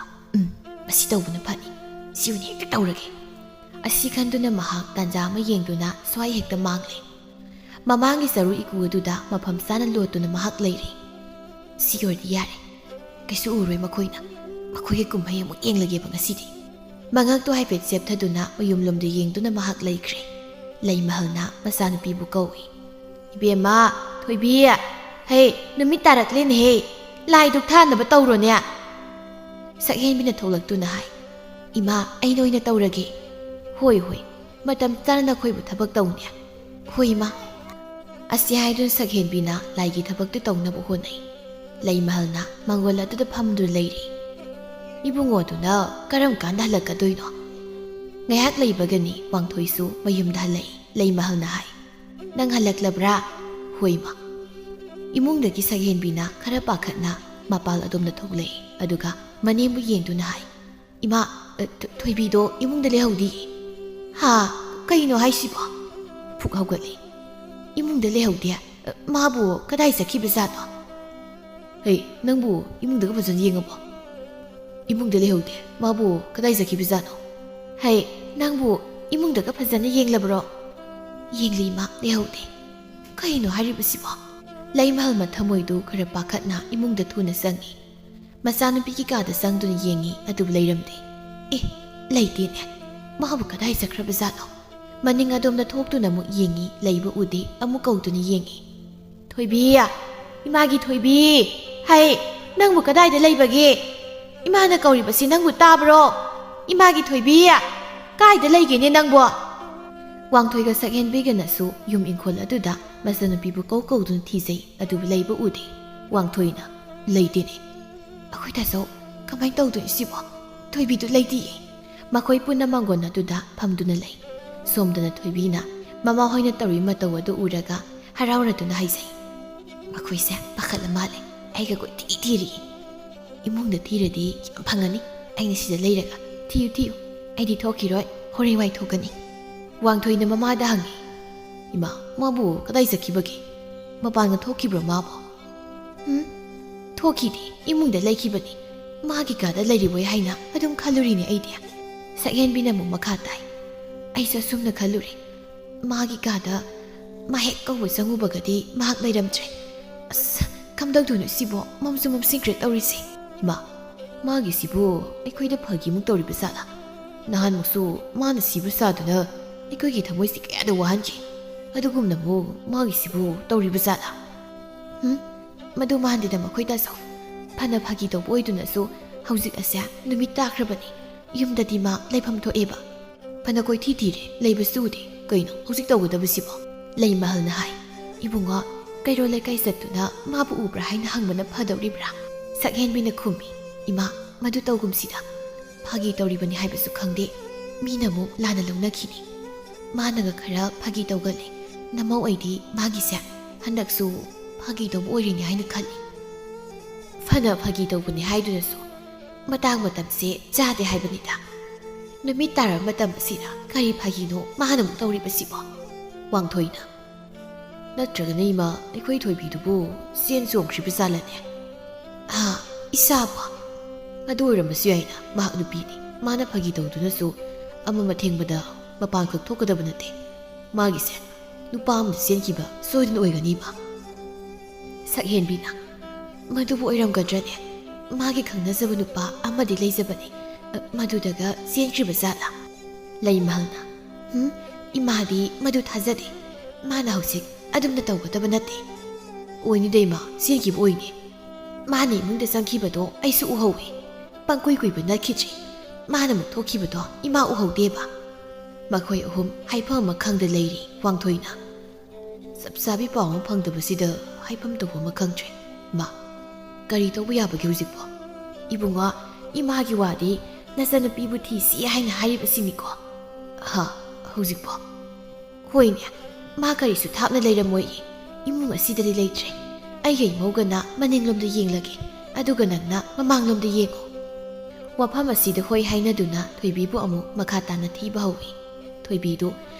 ꯃꯁꯤ ꯇꯧꯕꯅ ꯐꯅꯤ. ꯁꯤ ꯑꯣꯏꯅ ꯍꯦꯛꯇ ꯇꯧꯔꯒꯦ. ꯑꯁꯤ ꯈꯟꯗꯨꯅ ꯃꯍꯥꯛ ꯇꯥꯟꯖꯥ ꯑꯃ ꯌꯦꯡꯗꯨꯅ ꯁ꯭ꯋꯥꯏ ꯍꯦꯛꯇ ꯃꯥꯡꯂꯦ. ꯃꯃꯥꯡꯒꯤ ꯆꯔꯨ ꯏꯀꯨ ꯑꯗꯨꯗ ꯃꯐꯝ ꯆꯥꯅ ꯂꯣꯠꯇꯨꯅ ꯃꯍꯥꯛ ꯂꯩꯔꯤ. ꯁꯤ ꯑꯣꯏꯔꯗꯤ ꯌꯥꯔꯦ. ꯀꯩꯁꯨ ꯎꯔꯣꯏ ꯃꯈꯣꯏꯅ. ꯃꯈꯣꯏꯒꯤ ꯀꯨꯝꯍꯩ ꯑꯃꯨꯛ ꯌꯦꯡꯂꯒꯦꯕ ꯉꯁꯤꯗꯤ. ꯃꯉꯛꯇꯣ ꯍꯥꯏꯐꯦꯠ ꯆꯦꯞꯊꯗꯨꯅ ꯃꯌꯨꯝꯂꯣꯝꯗ ꯌꯦꯡꯗꯨꯅ ꯃꯍꯥꯛ ꯂꯩꯈ꯭ꯔꯦ. ꯂꯩꯃꯍꯜꯅ ꯃꯆꯥꯅꯨꯄꯤꯕꯨ ꯀꯧꯏ. ꯏꯕꯦꯝꯃ, ꯊꯣꯏꯕꯤ, ꯍꯦ, ꯅꯨꯃꯤꯠ ꯇꯥꯔꯛꯂꯦꯅꯦꯍꯦ. ꯂꯥꯏ ꯙꯨꯛ ꯊꯥꯅꯕ ꯇꯧꯔꯣꯅꯦ. ꯁꯛꯍꯦꯟꯕꯤꯅ ꯊꯣꯛꯂꯛꯇꯨꯅ ꯍꯥꯏ. ꯏꯃꯥ, ꯑꯩꯅ ꯑꯣꯏꯅ ꯇꯧꯔꯒꯦ. ꯍꯣꯏ, ꯃꯇꯝ ꯆꯥꯅ ꯅꯈꯣꯏꯕꯨ ꯊꯕꯛ ꯇꯧꯅꯦ. ꯍꯣꯏ ꯏꯃꯥ. ꯑꯁꯤ ꯍꯥꯏꯗꯨꯅ ꯁꯛꯍꯦꯟꯕꯤꯅ ꯂꯥꯏꯒꯤ ꯊꯕꯛꯇꯨ ꯇꯧꯅꯕ ꯍꯣꯠꯅꯩ. ꯂꯩꯃꯍꯜꯅ ꯃꯥꯡꯒꯣꯜ ꯑꯗꯨꯗ ꯐꯝꯗꯨꯅ ꯂꯩꯔꯤ. ꯏꯕꯨꯡꯉꯣꯗꯨꯅ ꯀꯔꯝ ꯀꯥꯟꯗ ꯍꯜꯂꯛꯀꯗꯣꯏꯅꯣ? ꯉꯥꯏꯍꯥꯛ ꯂꯩꯕꯒꯅꯤ ꯋꯥꯡꯊꯣꯏꯁꯨ ꯃꯌꯨꯝꯗ ꯍꯜꯂꯛꯏ. ꯂꯩꯃꯍꯜꯅ ꯍꯥꯏ. ꯅꯪ ꯍꯜꯂꯛꯂꯕ꯭ꯔꯥ? ꯍꯣꯏ ꯏꯃꯥ. ꯏꯃꯨꯡꯗꯒꯤ ꯁꯛꯍꯦꯟꯕꯤꯅ ꯈꯔ ꯄꯥꯈꯠꯅ ꯃꯄꯥꯜ ꯑꯗꯣꯝꯗ ꯊꯣꯛꯂꯛꯏ. ꯑꯗꯨꯒ ꯃꯅꯦꯝꯕꯨ ꯌꯦꯡꯗꯨꯅ ꯍꯥꯏ. ꯏꯃꯥ, ꯊꯣꯏꯕꯤꯗꯣ ꯏꯃꯨꯡꯗ ꯂꯩꯍꯧꯗꯤ. ꯍꯥ, ꯀꯩꯅꯣ ꯍꯥꯏꯁꯤꯕꯣ? ꯐꯨꯛ ꯍꯧꯒꯠꯂꯤ. ꯏꯃꯨꯡꯗ ꯂꯩꯍꯧꯗꯦ? ꯃꯥꯕꯨ ꯀꯗꯥꯏ ꯆꯠꯈꯤꯕꯖꯥꯠꯅꯣ? Hey, nangbu imungdaga fazana yengabo. Imungda lehaude. Mabu kadai zakibizano. Hey, nangbu imungdaga fazana yenglabro. Yengli ima lehaude. Kaino haribasibo. Laimahal mathamoidu khara pakhatna imungda thuna sangi. Masanupi kada sangduna yengi adubu leiramde. Leitene. Mabu kadai zakrabazano. Maning adomda thoktuna mu yengi leiba ude amu kauduna yengi. Thoibiya. Imagi thoibi. Hey, nangbu kadai da leibage. Imana kauribasi nangbu tabro. Imagi thoibiya. Kai da leigene nangbu. Wangthoiga sakhenbiga nasu yum inkhol aduda masanupibu kauduna thizai adubu leiba ude. Wangthoina leitene. Akhoi taso kamai tawdu isibo. Thoibidu leitiye. Makhoi punna mangon aduda phamduna lei. Somdana thoibina mama hoina tawri mataw adu uraga harawraduna haisai. Makhoise pakhala male aiga ko tiri. Imungda thiradi yam phangani aina sida leiraga thiu aidi thokiroi hore wai thokani. Wangthoina mama da hangi. Ima mabu kadai sakibagi. Mapanga thokibro mabo. Thokidi imungda leikibani. Magi kada leiriboi haina adum khalurini aidi. Sakhenbina mu makha tai. Aisa sumna khaluri. Magi kada mahek kawu sangubagadi mahak leiramtre. Kamdagdunu sibo mamsumam secret aurisi. Ima magi sibo aikoida phagi muk tawri basala. Nahan musu mana sibu saduna aikoigi thamoi si kayada wahanji. Adugumna mu magi sibo tawri basala. Madu mahandida makhoida saw. Phana phagi tawbo oiduna su hauzik asya numit takrabani. Yumdadi ma leifam thoeba. Phana koi thire leiba sudi kaino hauzik tawgodabasibo. Leimahal na hai. Ibunga kairo lekai satuna mabu ubra haina hangbana phadawribra. Sakhenbina khumi. Ima madu tawgumsida. Phagi tawribani haibasu khangde. Mina mu lana launakini. Managa khara phagi tawgale. Namau aidi magi sa handaksu phagi tawbo oirini haina khali. Phana phagi tawbani haiduna so. Matang matamse jade haibanida. Numit tara matam asida kari phagino mahana mu tawribasibo. Wangthoina natragana ima akhoi thoibidubu sen somkhribasalane. Isaba adu oiramasu yaina mahak nupini mana phagi tawdunasu ama mathengbada mapan khak thokadaba nate. Magise nupa amna senkiba soidun oigani ma. Sakhenbina madubu oiramgadrane. Magi khangnazaba nupa amadi leizabane. Madudaga senkribasala. Leimahalna imadi madu thazade. Mana hausik adumna tawgadaba nate. Oini deima senkiba oini. Mana imungda sangkibado aisu uhawi. Pangkoi kuiba nakhitri. Mana mu thokibado ima uhaudeba. Makhoi ahum haipam makhangda leiri wangthoina. Sapsabi paw phangdabasida haipam tawba makhangtre. Ma kari tawba yabagi hujikbo. Ibunga imagi wadi nasanapibu thisi haina haribasiniko. Hujikbo. Hoine ma karisu thapna leiramoi. Imung asidari leitre. Aiga imogana maninglomda yenglage. Aduga nangna mamanglomda yengo. Wafam asida hoi hainaduna thoibibu amu makhatana thiba hawi. Thoibidu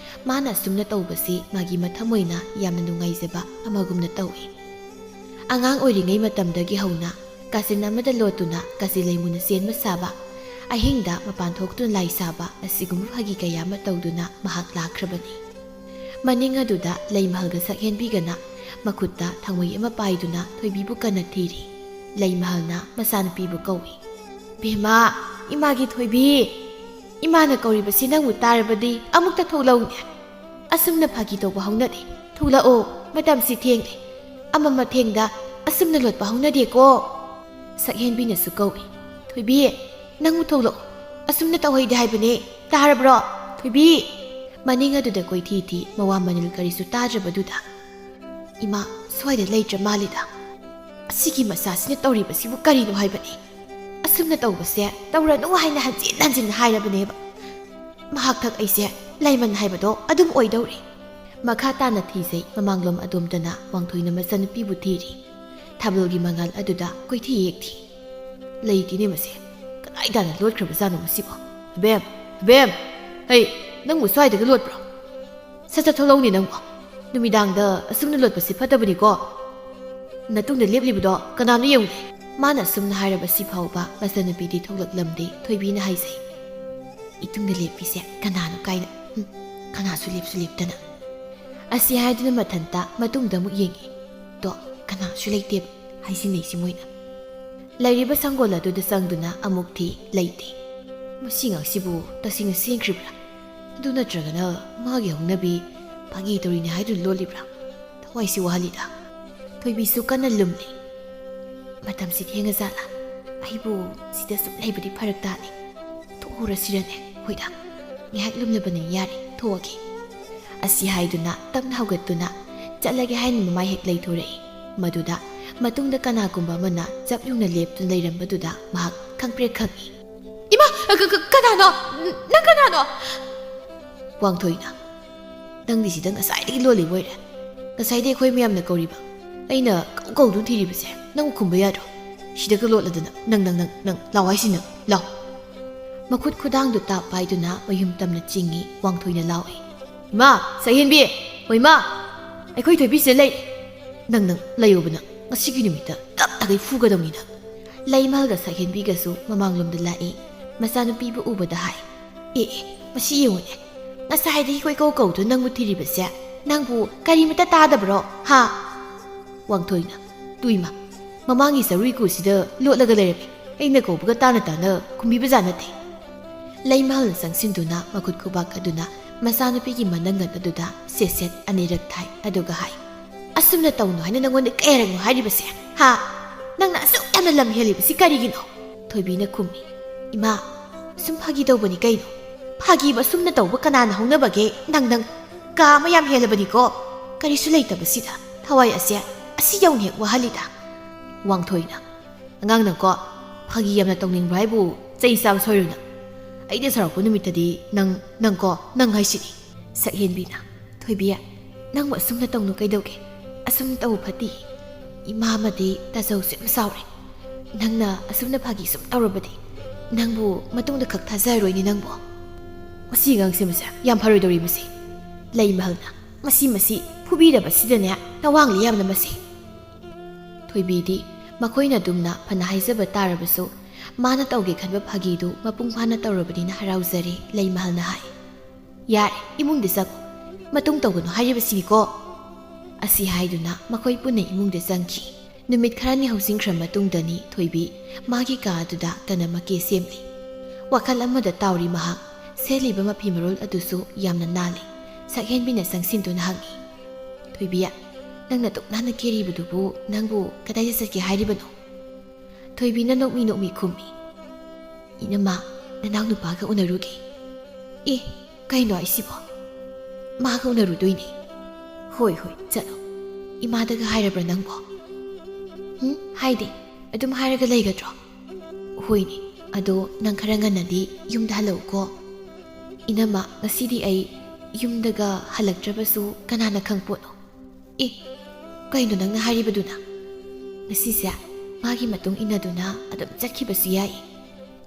mana sumna tawbasi magi mathamoina yamna nungaizaba amagumna tawi. Angang oiringai matamdagi hauna kasin amada lotuna kasi leimuna senma saba. Ahingda mapan thoktuna lai saba asigum phagi kaya matawduna mahak lakrabani. Maning aduda leimahalga sakhenbigana makutta thangoi ama paiduna thoibibu kana thiri. Leimahalna masanapibu kawi. Bema imagi thoibi. Imana kauribasi nangmu tarabadi amukta tholawne. Asumna phagi tawba haunade. Thulao matamsi thengde. Ama mathengda asumna lotba haunade ko. Sakhenbina su kawi. Thoibi nangmu tholo. Asumna tawhaide haibane. Tarabro. Thoibi. Maning aduda koi thi mawa manil karisu tadrabaduda. Ima swaida leitra malida. Asigi masasina tawribasibu karino haibane. Asumna tawbase tawranu haina hanjin hairabaneba. Mahak thak aise laiman haibado adum oidawri. Makha tana thizai mamanglom adumdana wangthoina masanapibu thiri. Thabalgi mangal aduda koithi yekthi. Leitine mase kadai dana lotkrabazano masibo. Bem. Hey, nangmu swaida lotbro. Sasa tholawni nangmo. Numidangda asumna lotbasi phatabani ko. ꯅꯇꯨꯡꯗ ꯂꯦꯞꯂꯤꯕꯗꯣ ꯀꯅꯥꯅꯣ ꯌꯦꯡꯉꯨꯅꯦ ꯃꯥꯅ ꯑꯁꯨꯝꯅ ꯍꯥꯏꯔꯕꯁꯤ ꯐꯥꯎꯕ ꯃꯆꯟꯅꯨꯄꯤꯗꯤ ꯊꯣꯛꯂꯛꯂꯝꯗꯦ ꯊꯣꯏꯕꯤꯅ ꯍꯥꯏꯖꯩ ꯏꯇꯨꯡꯗ ꯂꯦꯞꯄꯤꯁꯦ ꯀꯅꯥꯅꯣ ꯀꯥꯏꯅ ꯀꯅꯥꯁꯨ ꯂꯦꯞꯁꯨ ꯂꯦꯞꯇꯅ ꯑꯁꯤ ꯍꯥꯏꯗꯨꯅ ꯃꯊꯟꯇ ꯃꯇꯨꯡꯗ ꯑꯃꯨꯛ ꯌꯦꯡꯉꯤ ꯇꯣ ꯀꯅꯥꯁꯨ ꯂꯩꯇꯦꯕ ꯍꯥꯏꯁꯤꯟꯅꯩꯁꯤ ꯃꯣꯏꯅ ꯂꯩꯔꯤꯕ ꯁꯪꯒꯣꯜ ꯑꯗꯨꯗ ꯆꯪꯗꯨꯅ ꯑꯃꯨꯛ ꯊꯤ ꯂꯩꯇꯦ ꯃꯁꯤ ꯉꯥꯛꯁꯤꯕꯨ ꯇꯁꯦꯡꯅ ꯆꯦꯟꯈ꯭ꯔꯤꯕ꯭ꯔꯥ ꯑꯗꯨ ꯅꯠꯇ꯭ꯔꯒꯅ ꯃꯥꯒꯤ ꯍꯧꯅꯕꯤ ꯐꯥꯒꯤ ꯇꯧꯔꯤꯅꯦ ꯍꯥꯏꯗꯨꯅ ꯂꯣꯜꯂꯤꯕ꯭ꯔꯥ ꯊꯋꯥꯏꯁꯤ ꯋꯥꯍꯜꯂꯤꯗ ꯊꯣꯏꯕꯤꯁꯨ ꯀꯟꯅ ꯂꯨꯝꯂꯤ ꯃꯇꯝꯁꯤ ꯊꯦꯡꯉꯖꯥꯠꯂꯥ ꯑꯩꯕꯨ ꯁꯤꯗ ꯁꯨꯝ ꯂꯩꯕꯗꯤ ꯐꯔꯛ ꯇꯥꯅꯤ ꯊꯣꯛꯎꯔꯁꯤꯔꯅꯦ ꯍꯣꯏꯗ ꯉꯥꯏꯍꯥꯛ ꯂꯨꯝꯂꯕꯅꯤ ꯌꯥꯔꯦ ꯊꯣꯛꯑꯒꯦ ꯑꯁꯤ ꯍꯥꯏꯗꯨꯅ ꯇꯞꯅ ꯍꯧꯒꯠꯇꯨꯅ ꯆꯠꯂꯒꯦ ꯍꯥꯏꯅ ꯃꯃꯥꯏ ꯍꯦꯛ ꯂꯩꯊꯣꯔꯛꯏ ꯃꯗꯨꯗ ꯃꯇꯨꯡꯗ ꯀꯅꯥꯒꯨꯝꯕ ꯑꯃꯅ ꯆꯞ ꯌꯨꯡꯅ ꯂꯦꯞꯇꯨꯅ ꯂꯩꯔꯝꯕꯗꯨꯗ ꯃꯍꯥꯛ ꯈꯪꯄ꯭ꯔꯦꯛ ꯈꯪꯏ 이마, 그나너, 난 그나너. ꯋꯥꯡꯊꯣꯏꯅ ꯅꯪꯗꯤ ꯁꯤꯗ ꯉꯁꯥꯏꯗꯒꯤ ꯂꯣꯜꯂꯤꯕ ꯑꯣꯏꯔꯦ ꯉꯁꯥꯏꯗꯩ ꯑꯩꯈꯣꯏ ꯃꯌꯥꯝꯅ ꯀꯧꯔꯤꯕ ꯑꯩꯅ ꯀꯧꯗꯨꯅ ꯊꯤꯔꯤꯕꯁꯦ ꯅꯪ ꯈꯨꯝꯕ ꯌꯥꯗ꯭ꯔꯣ ꯁꯤꯗꯒ ꯂꯣꯠꯂꯗꯅ ꯅꯪ ꯂꯥꯎ ꯍꯥꯏꯁꯤꯅ ꯂꯥꯎ ꯃꯈꯨꯠ ꯈꯨꯗꯥꯡꯗꯨ ꯇꯥꯞ ꯄꯥꯏꯗꯨꯅ ꯃꯌꯨꯝ ꯇꯝꯅ ꯆꯤꯡꯉꯤ ꯋꯥꯡꯊꯣꯏꯅ ꯂꯥꯎꯏ ꯏꯃꯥ ꯁꯛꯍꯦꯟꯕꯤ ꯍꯣꯏ ꯏꯃꯥ ꯑꯩꯈꯣꯏ ꯊꯣꯏꯕꯤꯁꯦ ꯂꯩ ꯅꯪ ꯂꯩꯌꯣꯕ ꯅꯪ ꯉꯁꯤꯒꯤ ꯅꯨꯃꯤꯠꯇ ꯇꯞꯇꯒꯩ ꯐꯨꯒꯗꯧꯅꯤꯅ ꯂꯩꯃꯜꯒ ꯁꯛꯍꯦꯟꯕꯤꯒꯁꯨ ꯃꯃꯥꯡꯂꯣꯝꯗ ꯂꯥꯛꯏ ꯃꯆꯥꯅꯨꯄꯤꯕꯨ ꯎꯕꯗ ꯍꯥꯏ ꯑꯦ ꯃꯁꯤ ꯌꯦꯡꯉꯨꯅꯦ ꯉꯁꯥꯏꯗꯒꯤ ꯀꯣꯏꯀꯧ ꯀꯧꯗꯨꯅ ꯅꯪꯕꯨ ꯊꯤꯔꯤꯕꯁꯦ ꯅꯪꯕꯨ ꯀꯔꯤꯃꯇ ꯇꯥꯗꯕ꯭ꯔꯣ ꯍꯥ ꯋꯥꯡꯊꯣꯏꯅ ꯇꯨꯏꯃ ꯃꯃꯥꯡꯒꯤ ꯆꯔꯨꯏ ꯀꯨꯁꯤꯗ ꯂꯣꯠꯂꯒ ꯂꯩꯔꯝꯃꯤ ꯑꯩꯅ ꯀꯧꯕꯒ ꯇꯥꯅ ꯈꯨꯝꯕꯤꯕꯖꯥꯠ ꯅꯠꯇꯦ ꯂꯩꯃꯜꯅ ꯆꯪꯁꯤꯟꯗꯨꯅ ꯃꯈꯨꯠ ꯈꯨꯕꯥꯛ ꯑꯗꯨꯅ ꯃꯆꯥꯅꯨꯄꯤꯒꯤ ꯃꯅꯪꯒꯟ ꯑꯗꯨꯗ ꯁꯦꯠ ꯑꯅꯤꯔꯛ ꯊꯥꯏ ꯑꯗꯨꯒ ꯍꯥꯏ ꯑꯁꯨꯝꯅ ꯇꯧꯅꯨ ꯍꯥꯏꯅ ꯅꯪꯉꯣꯟꯗ ꯀꯌꯥꯔꯛꯅꯣ ꯍꯥꯏꯔꯤꯕꯁꯦ ꯍꯥ ꯅꯪꯅ ꯑꯁꯨꯛ ꯌꯥꯝꯅ ꯂꯝ ꯍꯦꯜꯂꯤꯕꯁꯤ ꯀꯔꯤꯒꯤꯅꯣ ꯊꯣꯏꯕꯤꯅ ꯈꯨꯝꯃꯤ ꯏꯃꯥ ꯁꯨꯝ ꯐꯥꯒꯤ ꯇꯧꯕꯅꯤ ꯀꯩꯅꯣ ꯐꯥꯒꯤꯕ ꯑꯁꯨꯝꯅ ꯇꯧꯕ ꯀꯅꯥꯅ ꯍꯧꯅꯕꯒꯦ ꯅꯪ ꯀꯥ ꯑꯃ ꯌꯥꯝ ꯍꯦꯜꯂꯕꯅꯤꯀꯣ ꯀꯔꯤꯁꯨ ꯂꯩꯇꯕꯁꯤꯗ ꯊꯋꯥꯏ ꯑꯁꯤ ꯌꯧꯅ ꯍꯦꯛ ꯋꯥꯍꯜꯂꯤꯗ ꯋꯥꯡꯊꯣꯏꯅ ꯑꯉꯥꯡ ꯅꯪꯀꯣ ꯐꯥꯒꯤ ꯌꯥꯝꯅ ꯇꯧꯅꯤꯡꯕ꯭ꯔꯥ ꯍꯥꯏꯕꯨ ꯆꯩ ꯆꯥꯕ ꯁꯣꯏꯔꯨꯅ ꯑꯩꯅ ꯁꯥꯎꯔꯛꯄ ꯅꯨꯃꯤꯠꯇꯗꯤ ꯅꯪ ꯍꯥꯏꯁꯤꯅꯤ ꯁꯛꯍꯦꯟꯕꯤꯅ ꯊꯣꯏꯕꯤ ꯅꯪꯕꯨ ꯑꯁꯨꯝꯅ ꯇꯧꯅꯨ ꯀꯩꯗꯧꯒꯦ ꯑꯁꯨꯝ ꯇꯧ ꯐꯠꯇꯤ ꯏꯃꯥ ꯑꯃꯗꯤ ꯇꯥꯖꯧꯁꯨ ꯌꯥꯝ ꯁꯥꯎꯔꯦ ꯅꯪꯅ ꯑꯁꯨꯝꯅ ꯐꯥꯒꯤ ꯁꯨꯝ ꯇꯧꯔꯕꯗꯤ ꯅꯪꯕꯨ ꯃꯇꯨꯡꯗ ꯈꯛ ꯊꯥꯖꯔꯣꯏꯅꯤ ꯅꯪꯕꯨ ꯃꯁꯤ ꯑꯉꯥꯡꯁꯦ ꯃꯁꯦ ꯌꯥꯝ ꯐꯔꯣꯏꯗꯧꯔꯤ ꯃꯁꯤ ꯂꯩꯃꯍꯜꯅ ꯃꯁꯤ ꯐꯨꯕꯤꯔꯕꯁꯤꯗꯅꯦ ꯇꯋꯥꯡꯂꯤ ꯌꯥꯝꯅ ꯃꯁꯤ ꯊꯣꯏꯕꯤꯗꯤ ꯃꯈꯣꯏꯅ ꯑꯗꯨꯝꯅ ꯐꯅ ꯍꯥꯏꯖꯕ ꯇꯥꯔꯕꯁꯨ ꯃꯥꯅ ꯇꯧꯒꯦ ꯈꯟꯕ ꯐꯥꯒꯤꯗꯨ ꯃꯄꯨꯡ ꯐꯥꯅ ꯇꯧꯔꯕꯅꯤꯅ ꯍꯔꯥꯎꯖꯔꯦ ꯂꯩꯃꯍꯜꯅ ꯍꯥꯏ ꯌꯥꯔꯦ ꯏꯃꯨꯡꯗ ꯆꯪꯉꯨ ꯃꯇꯨꯡ ꯇꯧꯒꯅꯨ ꯍꯥꯏꯔꯤꯕꯁꯤꯅꯤꯀꯣ ꯑꯁꯤ ꯍꯥꯏꯗꯨꯅ ꯃꯈꯣꯏ ꯄꯨꯟꯅ ꯏꯃꯨꯡꯗ ꯆꯪꯈꯤ ꯅꯨꯃꯤꯠ ꯈꯔꯅꯤ ꯍꯧꯖꯤꯟꯈ꯭ꯔ ꯃꯇꯨꯡꯗꯅꯤ ꯊꯣꯏꯕꯤ ꯃꯥꯒꯤ ꯀꯥ ꯑꯗꯨꯗ ꯇꯅ ꯃꯀꯦ ꯁꯦꯝꯂꯤ ꯋꯥꯈꯜ ꯑꯃꯗ ꯇꯥꯎꯔꯤ ꯃꯍꯥꯛ ꯁꯦꯠꯂꯤꯕ ꯃꯐꯤ ꯃꯔꯣꯜ ꯑꯗꯨꯁꯨ ꯌꯥꯝꯅ ꯅꯥꯜꯂꯤ ꯁꯛꯍꯦꯟꯕꯤꯅ ꯆꯪꯁꯤꯟꯗꯨꯅ ꯍꯪꯉꯤ ꯊꯣꯏꯕꯤ ꯅꯪꯅ ꯇꯨꯛꯅꯥꯟꯅ ꯀꯦꯔꯤꯕꯗꯨꯕꯨ ꯅꯪꯕꯨ ꯀꯗꯥꯏꯗ ꯆꯠꯀꯦ ꯍꯥꯏꯔꯤꯕꯅꯣ ꯊꯣꯏꯕꯤꯅ ꯅꯣꯛꯃꯤ ꯈꯨꯝꯃꯤ ꯏꯅꯝꯃ ꯅꯅꯥꯎ ꯅꯨꯄꯥꯒ ꯎꯅꯔꯨꯒꯦ ꯑꯦ ꯀꯩꯅꯣ ꯑꯩꯁꯤꯕꯣ ꯃꯥꯒ ꯎꯅꯔꯨꯗꯣꯏꯅꯦ ꯍꯣꯏ ꯆꯠꯂꯣ ꯏꯃꯥꯗꯒ ꯍꯥꯏꯔꯕ꯭ꯔꯥ ꯅꯪꯕꯣ ꯍꯥꯏꯗꯦ ꯑꯗꯨꯝ ꯍꯥꯏꯔꯒ ꯂꯩꯒꯗ꯭ꯔꯣ ꯍꯣꯏꯅꯦ ꯑꯗꯣ ꯅꯪ ꯈꯔ ꯉꯟꯅꯗꯤ ꯌꯨꯝꯗ ꯍꯜꯂꯛꯎꯀꯣ ꯏꯅꯝꯃ ꯉꯁꯤꯗꯤ ꯑꯩ ꯌꯨꯝꯗꯒ ꯍꯜꯂꯛꯇ꯭ꯔꯕꯁꯨ ꯀꯅꯥꯅ ꯈꯪꯄꯣꯠꯅꯣ ꯑꯦ ꯀꯩꯅꯣ ꯅꯪꯅ ꯍꯥꯏꯔꯤꯕꯗꯨꯅ ꯉꯁꯤꯁꯦ ꯃꯥꯒꯤ ꯃꯇꯨꯡ ꯏꯟꯅꯗꯨꯅ ꯑꯗꯨꯝ ꯆꯠꯈꯤꯕꯁꯨ ꯌꯥꯏ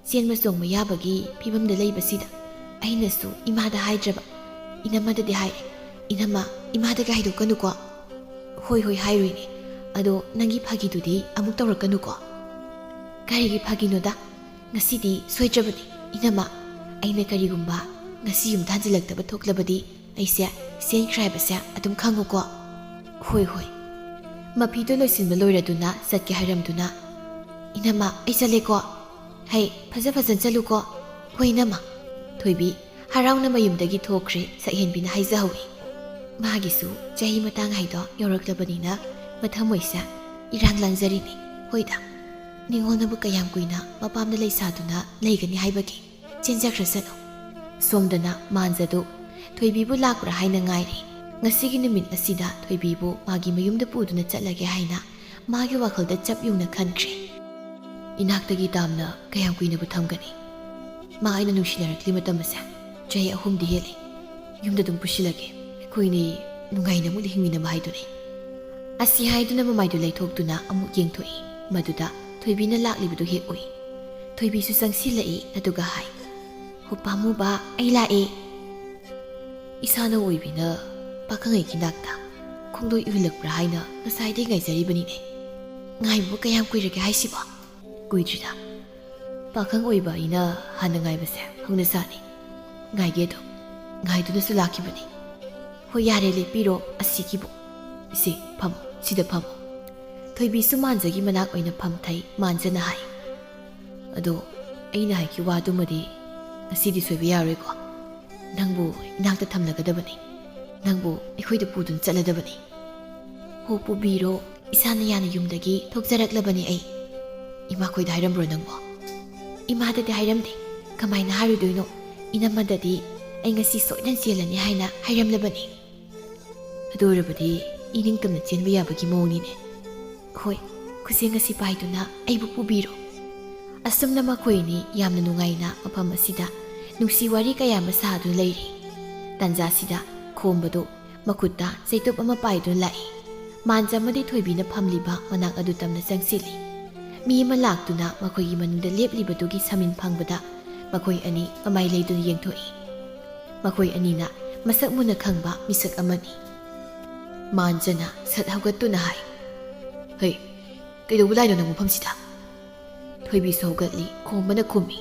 ꯆꯦꯟꯕ ꯆꯣꯡꯕ ꯌꯥꯕꯒꯤ ꯐꯤꯕꯝꯗ ꯂꯩꯕꯁꯤꯗ ꯑꯩꯅꯁꯨ ꯏꯃꯥꯗ ꯍꯥꯏꯗ꯭ꯔꯕ ꯏꯅꯝꯃꯗꯗꯤ ꯍꯥꯏꯔꯦ ꯏꯅꯝꯃ ꯏꯃꯥꯗꯒ ꯍꯥꯏꯗꯣꯛꯀꯅꯨꯀோ ꯍꯣꯏ ꯍꯥꯏꯔꯣꯏꯅꯦ ꯑꯗꯣ ꯅꯪꯒꯤ ꯐꯥꯒꯤꯗꯨꯗꯤ ꯑꯃꯨꯛ ꯇꯧꯔꯛꯀꯅꯨꯀꯣ ꯀꯔꯤꯒꯤ ꯐꯥꯒꯤꯅꯣꯗ ꯉꯁꯤꯗꯤ ꯁꯣꯏꯗ꯭ꯔꯕꯅꯤ ꯏꯅꯝꯃ ꯑꯩꯅ ꯀꯔꯤꯒꯨꯝꯕ ꯉꯁꯤ ꯌꯨꯝ ꯊꯥꯟꯖꯤꯜꯂꯛꯇꯕ ꯊꯣꯛꯂꯕꯗꯤ ꯑꯩꯁꯦ ꯆꯦꯟꯈ꯭ꯔꯦ ꯍꯥꯏꯕꯁꯦ ꯑꯗꯨꯝ ꯈꯪꯉꯨꯀꯣ ꯍꯣꯏ ꯃꯐꯤꯗꯣ ꯂꯣꯏꯁꯤꯟꯕ ꯂꯣꯏꯔꯗꯨꯅ ꯆꯠꯀꯦ ꯍꯥꯏꯔꯝꯗꯨꯅ ꯏꯅꯝꯃ ꯑꯩ ꯆꯠꯂꯦꯀꯣ ꯍꯩ ꯐꯖꯅ ꯆꯠꯂꯨꯀꯣ ꯍꯣꯏ ꯏꯅꯝꯃ ꯊꯣꯏꯕꯤ ꯍꯔꯥꯎꯅ ꯃꯌꯨꯝꯗꯒꯤ ꯊꯣꯛꯈ꯭ꯔꯦ ꯁꯛꯍꯦꯟꯕꯤꯅ ꯍꯥꯏꯖꯍꯧꯏ ꯃꯥꯒꯤꯁꯨ ꯆꯍꯤ ꯃꯇꯥꯡ ꯍꯥꯏꯗꯣ ꯌꯧꯔꯛꯂꯕꯅꯤꯅ ꯃꯊꯃꯣꯏꯁꯦ ꯏꯔꯥꯡ ꯂꯥꯡꯖꯔꯤꯅꯤ ꯍꯣꯏꯗ ꯅꯤꯉꯣꯜꯅꯕꯨ ꯀꯌꯥꯝ ꯀꯨꯏꯅ ꯃꯄꯥꯝꯗ ꯂꯩꯁꯥꯗꯨꯅ ꯂꯩꯒꯅꯤ ꯍꯥꯏꯕꯒꯤ ꯆꯦꯟꯖꯈ꯭ꯔꯁꯅꯨ ꯁꯣꯝꯗꯅ ꯃꯥꯟꯖꯗꯨ ꯊꯣꯏꯕꯤꯕꯨ ꯂꯥꯛꯄ꯭ꯔꯥ ꯍꯥꯏꯅ ꯉꯥꯏꯔꯤ ꯉꯁꯤꯒꯤ ꯅꯨꯃꯤꯠ ꯑꯁꯤꯗ ꯊꯣꯏꯕꯤꯕꯨ ꯃꯥꯒꯤ ꯃꯌꯨꯝꯗ ꯄꯨꯗꯨꯅ ꯆꯠꯂꯒꯦ ꯍꯥꯏꯅ ꯃꯥꯒꯤ ꯋꯥꯈꯜꯗ ꯆꯞ ꯌꯨꯡꯅ ꯈꯟꯈ꯭ꯔꯦ ꯏꯅꯥꯛꯇꯒꯤ ꯇꯥꯝꯅ ꯀꯌꯥꯝ ꯀꯨꯏꯅꯕꯨ ꯊꯝꯒꯅꯤ ꯃꯥ ꯑꯩꯅ ꯅꯨꯡꯁꯤꯅꯔꯛꯂꯤ ꯃꯇꯝ ꯑꯁꯦ ꯆꯍꯤ 3 ꯍꯦꯜꯂꯤ ꯌꯨꯝꯗ ꯑꯗꯨꯝ ꯄꯨꯁꯤꯜꯂꯒꯦ ꯑꯩꯈꯣꯏꯅꯤ ꯅꯨꯡꯉꯥꯏꯅ ꯑꯃꯨꯛ ꯍꯤꯡꯃꯤꯟꯅꯕ ꯍꯥꯏꯗꯨꯅꯤ ꯑꯁꯤ ꯍꯥꯏꯗꯨꯅ ꯃꯃꯥꯏꯗꯨ ꯂꯩꯊꯣꯛꯇꯨꯅ ꯑꯃꯨꯛ ꯌꯦꯡꯊꯣꯛꯏ ꯃꯗꯨꯗ ꯊꯣꯏꯕꯤꯅ ꯂꯥꯛꯂꯤꯕꯗꯨ ꯍꯦꯛ ꯎꯏ ꯊꯣꯏꯕꯤꯁꯨ ꯆꯪꯁꯤꯜꯂꯛꯏ ꯑꯗꯨꯒ ꯍꯥꯏ ꯍꯣ ꯄꯥꯝꯃꯨꯕ ꯑꯩ ꯂꯥꯛꯑꯦ ꯏꯁꯥꯅ ꯑꯣꯏꯕꯤꯅ ꯄꯥꯈꯪꯉꯩꯒꯤ ꯅꯥꯛꯇ ꯈꯣꯡꯗꯣꯏ ꯎꯍꯜꯂꯛꯄ꯭ꯔꯥ ꯍꯥꯏꯅ ꯉꯁꯥꯏꯗꯩ ꯉꯥꯏꯖꯔꯤꯕꯅꯤꯅꯦ ꯉꯥꯏꯕ ꯀꯌꯥꯝ ꯀꯨꯏꯔꯒꯦ ꯍꯥꯏꯁꯤꯕꯣ? ꯀꯨꯏꯗ꯭ꯔꯤꯗ. ꯄꯥꯈꯪ ꯑꯣꯏꯕ ꯑꯩꯅ ꯍꯥꯟꯅ ꯉꯥꯏꯕꯁꯦ ꯍꯧꯅꯁꯥꯅꯤ. ꯉꯥꯏꯒꯦꯗꯣ ꯉꯥꯏꯗꯨꯅꯁꯨ ꯂꯥꯛꯈꯤꯕꯅꯤ. ꯍꯣꯏ ꯌꯥꯔꯦ ꯂꯦꯞꯄꯤꯔꯣ ꯑꯁꯤꯒꯤꯕꯨ. ꯏꯁꯦ ꯐꯝꯃꯣ, ꯁꯤꯗ ꯐꯝꯃꯣ. ꯊꯣꯏꯕꯤꯁꯨ ꯃꯥꯟꯖꯒꯤ ꯃꯅꯥꯛ ꯑꯣꯏꯅ ꯐꯝꯊꯩ. ꯃꯥꯟꯖꯅ ꯍꯥꯏ, ꯑꯗꯣ ꯑꯩꯅ ꯍꯥꯏꯈꯤꯕ ꯋꯥꯗꯨꯃꯗꯤ ꯉꯁꯤꯗꯤ ꯁꯣꯏꯕ ꯌꯥꯔꯣꯏꯀꯣ. ꯅꯪꯕꯨ ꯏꯅꯥꯛꯇ ꯊꯝꯂꯒꯗꯕꯅꯤ. ꯅꯪꯕꯨ ꯑꯩꯈꯣꯏꯗ ꯄꯨꯗꯨꯅ ꯆꯠꯂꯗꯕꯅꯤ. ꯍꯣ ꯄꯨꯕꯤꯔꯣ. ꯏꯁꯥꯅ ꯌꯥꯅ ꯌꯨꯝꯗꯒꯤ ꯊꯣꯛꯆꯔꯛꯂꯕꯅꯤ ꯑꯩ. ꯏꯃꯥꯈꯣꯏꯗ ꯍꯥꯏꯔꯝꯕ꯭ꯔꯣ ꯅꯪꯕꯣ? ꯏꯃꯥꯗꯗꯤ ꯍꯥꯏꯔꯝꯗꯦ. ꯀꯃꯥꯏꯅ ꯍꯥꯏꯔꯨꯗꯣꯏꯅꯣ? ꯏꯅꯝꯃꯗꯗꯤ ꯑꯩ ꯉꯁꯤ ꯁꯣꯏꯗꯅ ꯆꯦꯜꯂꯅꯤ ꯍꯥꯏꯅ ꯍꯥꯏꯔꯝꯂꯕꯅꯤ. ꯑꯗꯨ ꯑꯣꯏꯔꯕꯗꯤ ꯏꯅꯤꯡꯇꯝꯅ ꯆꯦꯟꯕ ꯌꯥꯕꯒꯤ ꯃꯑꯣꯡꯅꯤꯅꯦ. ꯍꯣꯏ, ꯈꯨꯠꯁꯦꯡ ꯑꯁꯤ ꯄꯥꯏꯗꯨꯅ ꯑꯩꯕꯨ ꯄꯨꯕꯤꯔꯣ. ꯑꯁꯨꯝꯅ ꯃꯈꯣꯏꯅꯤ ꯌꯥꯝꯅ ꯅꯨꯡꯉꯥꯏꯅ ꯃꯐꯝ ꯑꯁꯤꯗ ꯅꯨꯡꯁꯤ ꯋꯥꯔꯤ ꯀꯌꯥ ꯑꯃ ꯁꯥꯗꯨꯅ ꯂꯩꯔꯤ. ꯇꯥꯟꯖꯥꯁꯤꯗ ꯈꯣꯝꯕꯗꯨ ꯃꯈꯨꯠꯇ ꯆꯩꯇꯨꯞ ꯑꯃ ꯄꯥꯏꯗꯨꯅ ꯂꯥꯛꯏ. ꯃꯥꯟꯖ ꯑꯃꯗꯤ ꯊꯣꯏꯕꯤꯅ ꯐꯝꯂꯤꯕ ꯃꯅꯥꯛ ꯑꯗꯨ ꯇꯝꯅ ꯆꯪꯁꯤꯜꯂꯤ. ꯃꯤ ꯑꯃ ꯂꯥꯛꯇꯨꯅ ꯃꯈꯣꯏꯒꯤ ꯃꯅꯨꯡꯗ ꯂꯦꯞꯂꯤꯕꯗꯨꯒꯤ ꯁꯃꯤꯟ ꯐꯪꯕꯗ ꯃꯈꯣꯏ ꯑꯅꯤ ꯃꯃꯥꯏ ꯂꯩꯗꯨꯅ ꯌꯦꯡꯊꯣꯛꯏ. ꯃꯈꯣꯏ ꯑꯅꯤꯅ ꯃꯁꯛ ꯃꯨꯟꯅ ꯈꯪꯕ ꯃꯤꯁꯛ ꯑꯃꯅꯤ. ꯃꯥꯟꯖꯅ ꯁꯠ ꯍꯧꯒꯠꯇꯨꯅ ꯍꯥꯏ, ꯍꯩ, ꯀꯩꯗꯧꯕ ꯂꯥꯛꯏꯅꯣ ꯅꯪ ꯃꯐꯝꯁꯤꯗ? ꯊꯣꯏꯕꯤꯁꯨ ꯍꯧꯒꯠꯂꯤ. ꯈꯣꯝꯕꯅ ꯈꯨꯝꯃꯤ,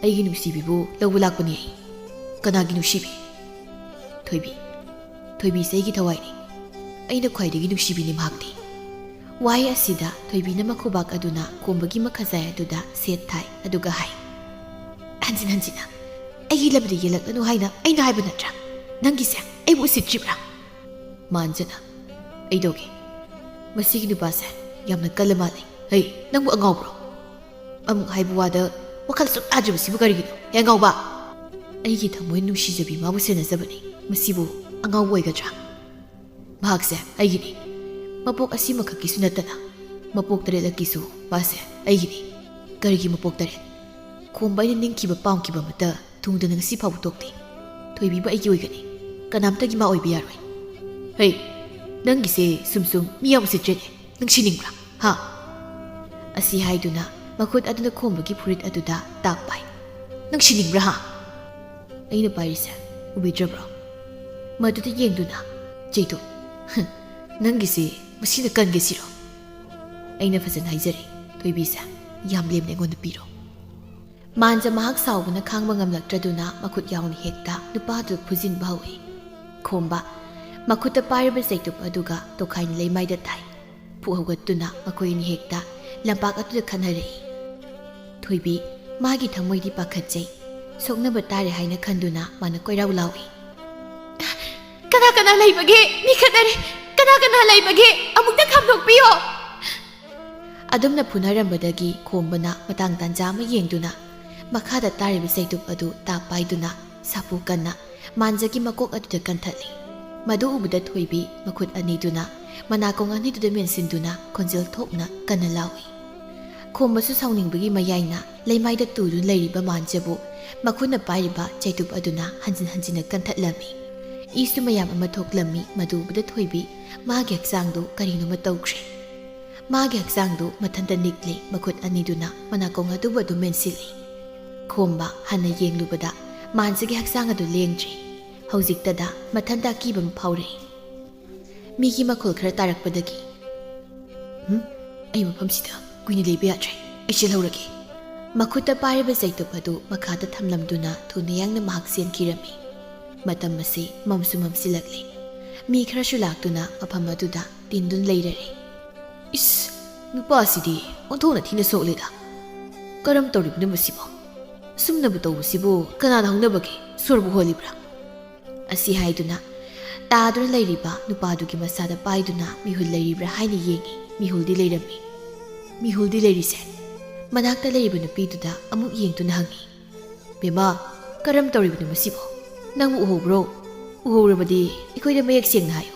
ꯑꯩꯒꯤ ꯅꯨꯡꯁꯤꯕꯤꯕꯨ ꯂꯧꯕ ꯂꯥꯛꯄꯅꯤ ꯑꯩ. ꯀꯅꯥꯒꯤ ꯅꯨꯡꯁꯤꯕꯤ? ꯊꯣꯏꯕꯤꯁꯦ ꯑꯩꯒꯤ ꯊꯋꯥꯏꯅꯤ. ꯑꯩꯅ ꯈ꯭ꯋꯥꯏꯗꯒꯤ ꯅꯨꯡꯁꯤꯕꯤꯅꯤ ꯃꯍꯥꯛꯇꯤ. ꯋꯥꯍꯩ ꯑꯁꯤꯗ ꯊꯣꯏꯕꯤꯅ ꯃꯈꯨꯕꯥꯛ ꯑꯗꯨꯅ ꯈꯣꯝꯕꯒꯤ ꯃꯈꯖꯥꯏ ꯑꯗꯨꯗ ꯁꯦꯠ ꯊꯥꯏ. ꯑꯗꯨꯒ ꯍꯥꯏ, ꯍꯟꯖꯤꯟ ꯍꯟꯖꯤꯟꯅ ꯑꯩꯒꯤ ꯂꯝꯗ ꯌꯦꯜꯂꯛꯂꯅꯨ ꯍꯥꯏꯅ ꯑꯩꯅ ꯍꯥꯏꯕ ꯅꯠꯇ꯭ꯔꯥ? ꯅꯪꯒꯤꯁꯦ ꯑꯩꯕꯨ ꯎꯁꯤꯠꯇ꯭ꯔꯤꯕ꯭ꯔꯥ? ꯃꯥꯟꯖꯅ, ꯑꯩꯗꯧꯒꯦ. ꯃꯁꯤꯒꯤ ꯅꯨꯄꯥꯁꯦ ꯌꯥꯝꯅ ꯀꯜꯂ ꯃꯥꯜꯂꯤ. ꯍꯩ, ꯅꯪꯕꯨ ꯑꯉꯥꯎꯕ꯭ꯔꯣ? ꯑꯃꯨꯛ ꯍꯥꯏꯕ ꯋꯥꯗ ꯋꯥꯈꯜ ꯁꯨꯛ ꯌꯥꯗ꯭ꯔꯤꯕꯁꯤꯕꯨ ꯀꯔꯤꯒꯤꯅꯣ? ꯍꯦ ꯑꯉꯥꯎꯕ! ꯑꯩꯒꯤ ꯊꯃꯣꯏ ꯅꯨꯡꯁꯤꯖꯕꯤ ꯃꯥꯕꯨ ꯁꯦꯟꯅꯖꯕꯅꯤ. ꯃꯁꯤꯕꯨ ꯑꯉꯥꯎꯕ ꯑꯣꯏꯒꯗ꯭ꯔꯥ? ꯃꯍꯥꯛꯁꯦ ꯑꯩꯒꯤꯅꯤ. ꯃꯄꯣꯛ ꯑꯁꯤꯃꯈꯛꯀꯤꯁꯨ ꯅꯠꯇꯅ ꯃꯄꯣꯛ 3ꯂꯛꯀꯤꯁꯨ ꯃꯥꯁꯦ ꯑꯩꯒꯤꯅꯤ. ꯀꯔꯤꯒꯤ ꯃꯄꯣꯛ 3? ꯈꯣꯝꯕ ꯑꯩꯅ ꯅꯤꯡꯈꯤꯕ ꯄꯥꯝꯈꯤꯕ ꯑꯃꯠꯇ ꯊꯨꯡꯗꯅ ꯉꯁꯤ ꯐꯥꯎꯕ ꯇꯣꯛꯇꯦ. ꯊꯣꯏꯕꯤꯕ ꯑꯩꯒꯤ ꯑꯣꯏꯒꯅꯤ. ꯀꯅꯥꯝꯇꯒꯤ ꯃꯥ ꯑꯣꯏꯕ ꯌꯥꯔꯣꯏ. ꯍꯩ, ꯅꯪꯒꯤꯁꯦ ꯁꯨꯝ ꯃꯤ ꯌꯥꯝ ꯎꯁꯤꯠꯇ꯭ꯔꯦꯅꯦ. ꯅꯪ ꯁꯤꯅꯤꯡꯕ꯭ꯔꯥ? ꯍꯥ? ꯑꯁꯤ ꯍꯥꯏꯗꯨꯅ ꯃꯈꯨꯠ ꯑꯗꯨꯅ ꯈꯣꯝꯕꯒꯤ ꯐꯨꯔꯤꯠ ꯑꯗꯨꯗ ꯇꯥꯛ ꯄꯥꯏ. ꯅꯪ ꯁꯤꯅꯤꯡꯕ꯭ꯔꯥ ꯍꯥ? ꯑꯩꯅ ꯄꯥꯏꯔꯤꯁꯦ ꯎꯕꯤꯗ꯭ꯔꯕ꯭ꯔꯣ? ꯃꯗꯨꯗ ꯌꯦꯡꯗꯨꯅ ꯆꯩꯇꯨꯞ. ꯅꯪꯒꯤꯁꯦ ꯃꯁꯤꯅ ꯀꯟꯒꯦ ꯁꯤꯔꯣ? ꯑꯩꯅ ꯐꯖꯅ ꯍꯥꯏꯖꯔꯤ. ꯊꯣꯏꯕꯤꯁꯦ ꯌꯥꯝ ꯂꯦꯝꯅ ꯑꯩꯉꯣꯟꯗ ꯄꯤꯔꯣ. ꯃꯥꯟꯖ ꯃꯍꯥꯛ ꯁꯥꯎꯕꯅ ꯈꯥꯡꯕ ꯉꯝꯂꯛꯇ꯭ꯔꯗꯨꯅ ꯃꯈꯨꯠ ꯌꯥꯎꯅ ꯍꯦꯛꯇ ꯅꯨꯄꯥꯗꯨ ꯐꯨꯖꯤꯟꯕ ꯍꯧꯏ. ꯈꯣꯝꯕ ꯃꯈꯨꯠꯇ ꯄꯥꯏꯔꯤꯕ ꯆꯩꯇꯨꯞ ꯑꯗꯨꯒ ꯇꯣꯈꯥꯏꯅ ꯂꯩꯃꯥꯏꯗ ꯊꯥꯏ. ꯐꯨ ꯍꯧꯒꯠꯇꯨꯅ ꯃꯈꯣꯏ ꯑꯅꯤ ꯍꯦꯛꯇ ꯂꯝꯄꯥꯛ ꯑꯗꯨꯗ ꯈꯠꯅꯔꯛꯏ. ꯊꯣꯏꯕꯤ ꯃꯥꯒꯤ ꯊꯃꯣꯏꯗꯤ ꯄꯥꯈꯠꯆꯩ. ꯁꯣꯛꯅꯕ ꯇꯥꯔꯦ ꯍꯥꯏꯅ ꯈꯟꯗꯨꯅ ꯃꯥꯅ ꯀꯣꯏꯔꯥꯎ ꯂꯥꯎꯏ. ꯀꯅꯥ ꯀꯅꯥ ꯂꯩꯕꯒꯦ? ꯃꯤ ꯈꯠꯅꯔꯦ. ꯀꯅꯥ ꯂꯩꯕꯒꯦ? ꯑꯃꯨꯛꯇ ꯈꯥꯝꯗꯣꯛꯄꯤꯌꯣ. ꯑꯗꯨꯝꯅ ꯐꯨꯅꯔꯝꯕꯗꯒꯤ ꯈꯣꯝꯕꯅ ꯃꯇꯥꯡ ꯇꯥꯟꯖꯥ ꯑꯃ ꯌꯦꯡꯗꯨꯅ ꯃꯈꯥꯗ ꯇꯥꯔꯤꯕ ꯆꯩꯇꯨꯞ ꯑꯗꯨ ꯇꯥꯛ ꯄꯥꯏꯗꯨꯅ ꯁꯥꯐꯨ ꯀꯟꯅ ꯃꯥꯟꯖꯒꯤ ꯃꯀꯣꯛ ꯑꯗꯨꯗ ꯀꯟꯊꯠꯂꯤ. ꯃꯗꯨ ꯎꯕꯗ ꯊꯣꯏꯕꯤ ꯃꯈꯨꯠ ꯑꯅꯤꯗꯨꯅ ꯃꯅꯥꯀꯣꯡ ꯑꯅꯤꯗꯨꯗ ꯃꯦꯟꯁꯤꯟꯗꯨꯅ ꯈꯣꯟꯖꯦꯜ ꯊꯣꯛꯅ ꯀꯟꯅ ꯂꯥꯎꯏ. ꯈꯣꯝꯕꯁꯨ ꯁꯥꯎꯅꯤꯡꯕꯒꯤ ꯃꯌꯥꯏꯅ ꯂꯩꯃꯥꯏꯗ ꯇꯨꯗꯨꯅ ꯂꯩꯔꯤꯕ ꯃꯥꯟꯖꯕꯨ ꯃꯈꯨꯠꯅ ꯄꯥꯏꯔꯤꯕ ꯆꯩꯇꯨꯞ ꯑꯗꯨꯅ ꯍꯟꯖꯤꯟ ꯍꯟꯖꯤꯟꯅ ꯀꯟꯊꯠꯂꯝꯃꯤ. ꯏꯁꯨ ꯃꯌꯥꯝ ꯑꯃ ꯊꯣꯛꯂꯝꯃꯤ. ꯃꯗꯨ ꯎꯕꯗ ꯊꯣꯏꯕꯤ ꯃꯥꯒꯤ ꯍꯛꯆꯥꯡꯗꯨ ꯀꯔꯤꯅꯣꯃ ꯇꯧꯈ꯭ꯔꯦ. ꯃꯥꯒꯤ ꯍꯛꯆꯥꯡꯗꯨ ꯃꯊꯟꯇ ꯅꯤꯛꯂꯤ. ꯃꯈꯨꯠ ꯑꯅꯤꯗꯨꯅ ꯃꯅꯥꯀꯣꯡ ꯑꯗꯨꯕꯨ ꯑꯗꯨꯝ ꯃꯦꯟꯁꯤꯜꯂꯤ. ꯈꯣꯝꯕ ꯍꯟꯅ ꯌꯦꯡꯂꯨꯕꯗ ꯃꯥꯟꯖꯒꯤ ꯍꯛꯆꯥꯡ ꯑꯗꯨ ꯂꯦꯡꯗ꯭ꯔꯤ. ꯍꯧꯖꯤꯛꯇꯗ ꯃꯊꯟꯇ ꯑꯀꯤꯕ ꯑꯃ ꯐꯥꯎꯔꯛꯏ. ꯃꯤꯒꯤ ꯃꯈꯣꯜ ꯈꯔ ꯇꯥꯔꯛꯄꯗꯒꯤ, ꯑꯩ ꯃꯐꯝꯁꯤꯗ ꯀꯨꯏꯅ ꯂꯩꯕ ꯌꯥꯗ꯭ꯔꯦ. ꯑꯩ ꯆꯦꯜꯍꯧꯔꯒꯦ. ꯃꯈꯨꯠꯇ ꯄꯥꯏꯔꯤꯕ ꯆꯩꯇꯨꯞ ꯑꯗꯨ ꯃꯈꯥꯗ ꯊꯝꯂꯝꯗꯨꯅ ꯊꯨꯅ ꯌꯥꯡꯅ ꯃꯍꯥꯛ ꯆꯦꯟꯈꯤꯔꯝꯃꯤ. ꯃꯇꯝ ꯑꯁꯤ ꯃꯝꯁꯨ ꯃꯝꯁꯤꯜꯂꯛꯂꯤ. ꯃꯤ ꯈꯔꯁꯨ ꯂꯥꯛꯇꯨꯅ ꯃꯐꯝ ꯑꯗꯨꯗ ꯇꯤꯟꯗꯨꯅ ꯂꯩꯔꯔꯦ. ꯏꯁ, ꯅꯨꯄꯥꯁꯤꯗꯤ ꯑꯣꯟꯊꯣꯛꯅ ꯊꯤꯅ ꯁꯣꯛꯂꯦꯗ. ꯀꯔꯝ ꯇꯧꯔꯤꯕꯅꯣ ꯃꯁꯤꯕꯣ? ꯑꯁꯨꯝꯅꯕꯨ ꯇꯧꯕꯁꯤꯕꯨ ꯀꯅꯥꯅ ꯍꯧꯅꯕꯒꯦ? ꯁꯣꯔꯕꯨ ꯍꯣꯜꯂꯤꯕ꯭ꯔꯥ? ꯑꯁꯤ ꯍꯥꯏꯗꯨꯅ ꯇꯥꯗꯨꯅ ꯂꯩꯔꯤꯕ ꯅꯨꯄꯥꯗꯨꯒꯤ ꯃꯁꯥꯗ ꯄꯥꯏꯗꯨꯅ ꯃꯤꯍꯨꯜ ꯂꯩꯔꯤꯕ꯭ꯔꯥ ꯍꯥꯏꯅ ꯌꯦꯡꯉꯤ. ꯃꯤꯍꯨꯜꯗꯤ ꯂꯩꯔꯝꯃꯤ. ꯃꯤꯍꯨꯜꯗꯤ ꯂꯩꯔꯤꯁꯦ ꯃꯅꯥꯛꯇ ꯂꯩꯔꯤꯕ ꯅꯨꯄꯤꯗꯨꯗ ꯑꯃꯨꯛ ꯌꯦꯡꯗꯨꯅ ꯍꯪꯉꯤ. ꯕꯦꯃꯥ, ꯀꯔꯝ ꯇꯧꯔꯤꯕꯅꯣ ꯃꯁꯤꯕꯣ? ꯅꯪꯕꯨ ꯎꯍꯧꯕ꯭ꯔꯣ? ꯎꯍꯧꯔꯕꯗꯤ ꯑꯩꯈꯣꯏꯗ ꯃꯌꯦꯛ ꯁꯦꯡꯅ ꯍꯥꯏꯌꯨ.